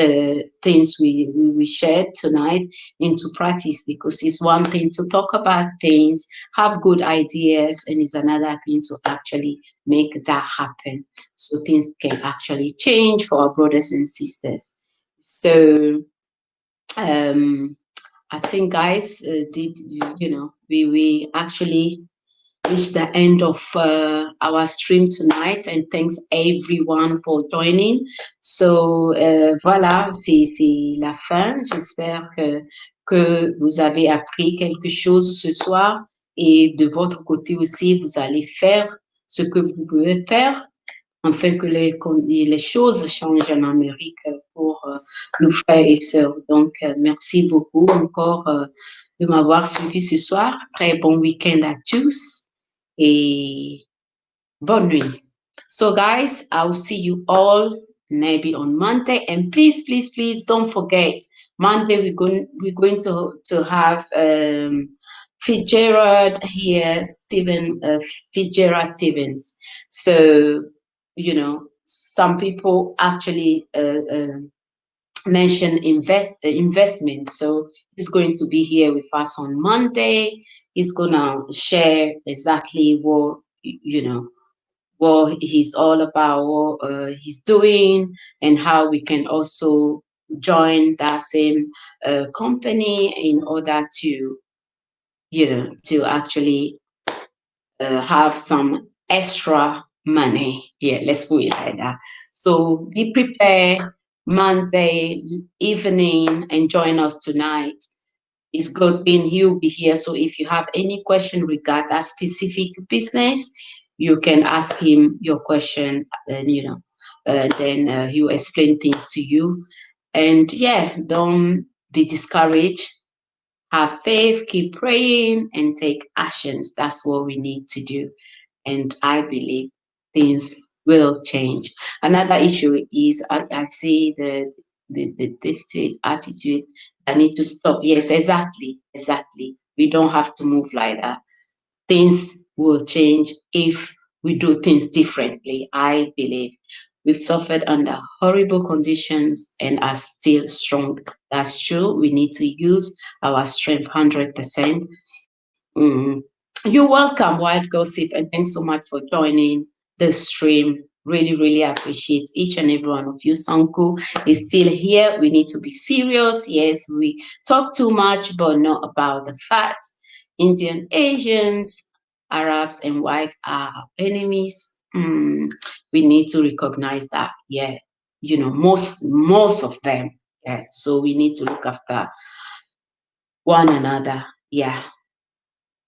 things we shared tonight into practice, because it's one thing to talk about things, have good ideas, and it's another thing to actually make that happen, so things can actually change for our brothers and sisters. So I think, guys, we actually reached the end of our stream tonight, and thanks everyone for joining. So voilà, c'est la fin. J'espère que vous avez appris quelque chose ce soir, et de votre côté aussi, vous allez faire ce que vous pouvez faire afin que les choses changent en Amérique pour nos frères et sœurs. Donc, merci beaucoup encore de m'avoir suivi ce soir. Très bon week-end à tous et bonne nuit. So, guys, I'll see you all maybe on Monday. And please don't forget, Monday we're going to have Fitzgerald here, Fitzgerald Stevens. So, some people actually mention investment. So he's going to be here with us on Monday. He's gonna share exactly what he's all about, what he's doing, and how we can also join that same company in order to actually have some extra money. Yeah, let's put it like that. So be prepared Monday evening and join us tonight. It's good being he'll be here. So if you have any question regarding that specific business, you can ask him your question, and then he'll explain things to you. And yeah, don't be discouraged. Have faith, keep praying, and take actions. That's what we need to do. And I believe things will change. Another issue is I see the defeated attitude. I need to stop. Yes, exactly. We don't have to move like that. Things will change if we do things differently. I believe we've suffered under horrible conditions and are still strong. That's true. We need to use our strength 100%. You're welcome, Wild Gossip, and thanks so much for joining the stream. Really appreciate each and every one of you. Sanku is still here. We need to be serious. Yes, we talk too much, but not about the facts. Indian, Asians, Arabs, and white are our enemies. We need to recognize that. Yeah, most of them. Yeah, so we need to look after one another. Yeah.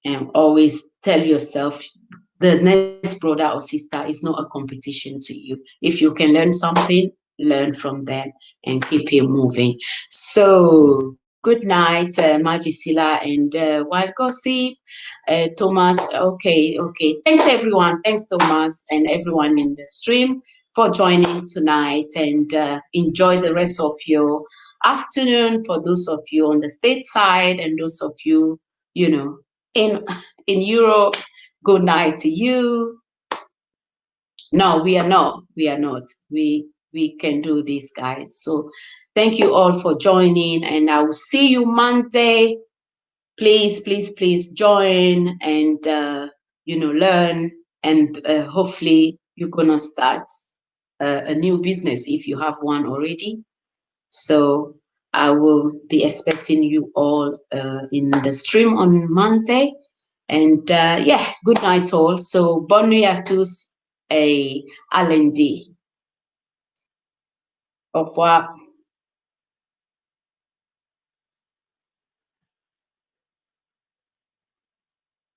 And always tell yourself the next brother or sister is not a competition to you. If you can learn something, learn from them and keep it moving. So good night, Magisila and Wild Gossip, Thomas. Okay. Thanks everyone. Thanks Thomas and everyone in the stream for joining tonight, and enjoy the rest of your afternoon for those of you on the state side, and those of you, in Europe. Good night to you. No, we are not. We can do this, guys. So thank you all for joining, and I will see you Monday. Please join and learn, and hopefully you're gonna start a new business if you have one already. So I will be expecting you all in the stream on Monday. And yeah, good night all. So bonne nuit à tous et à lundi. Au revoir.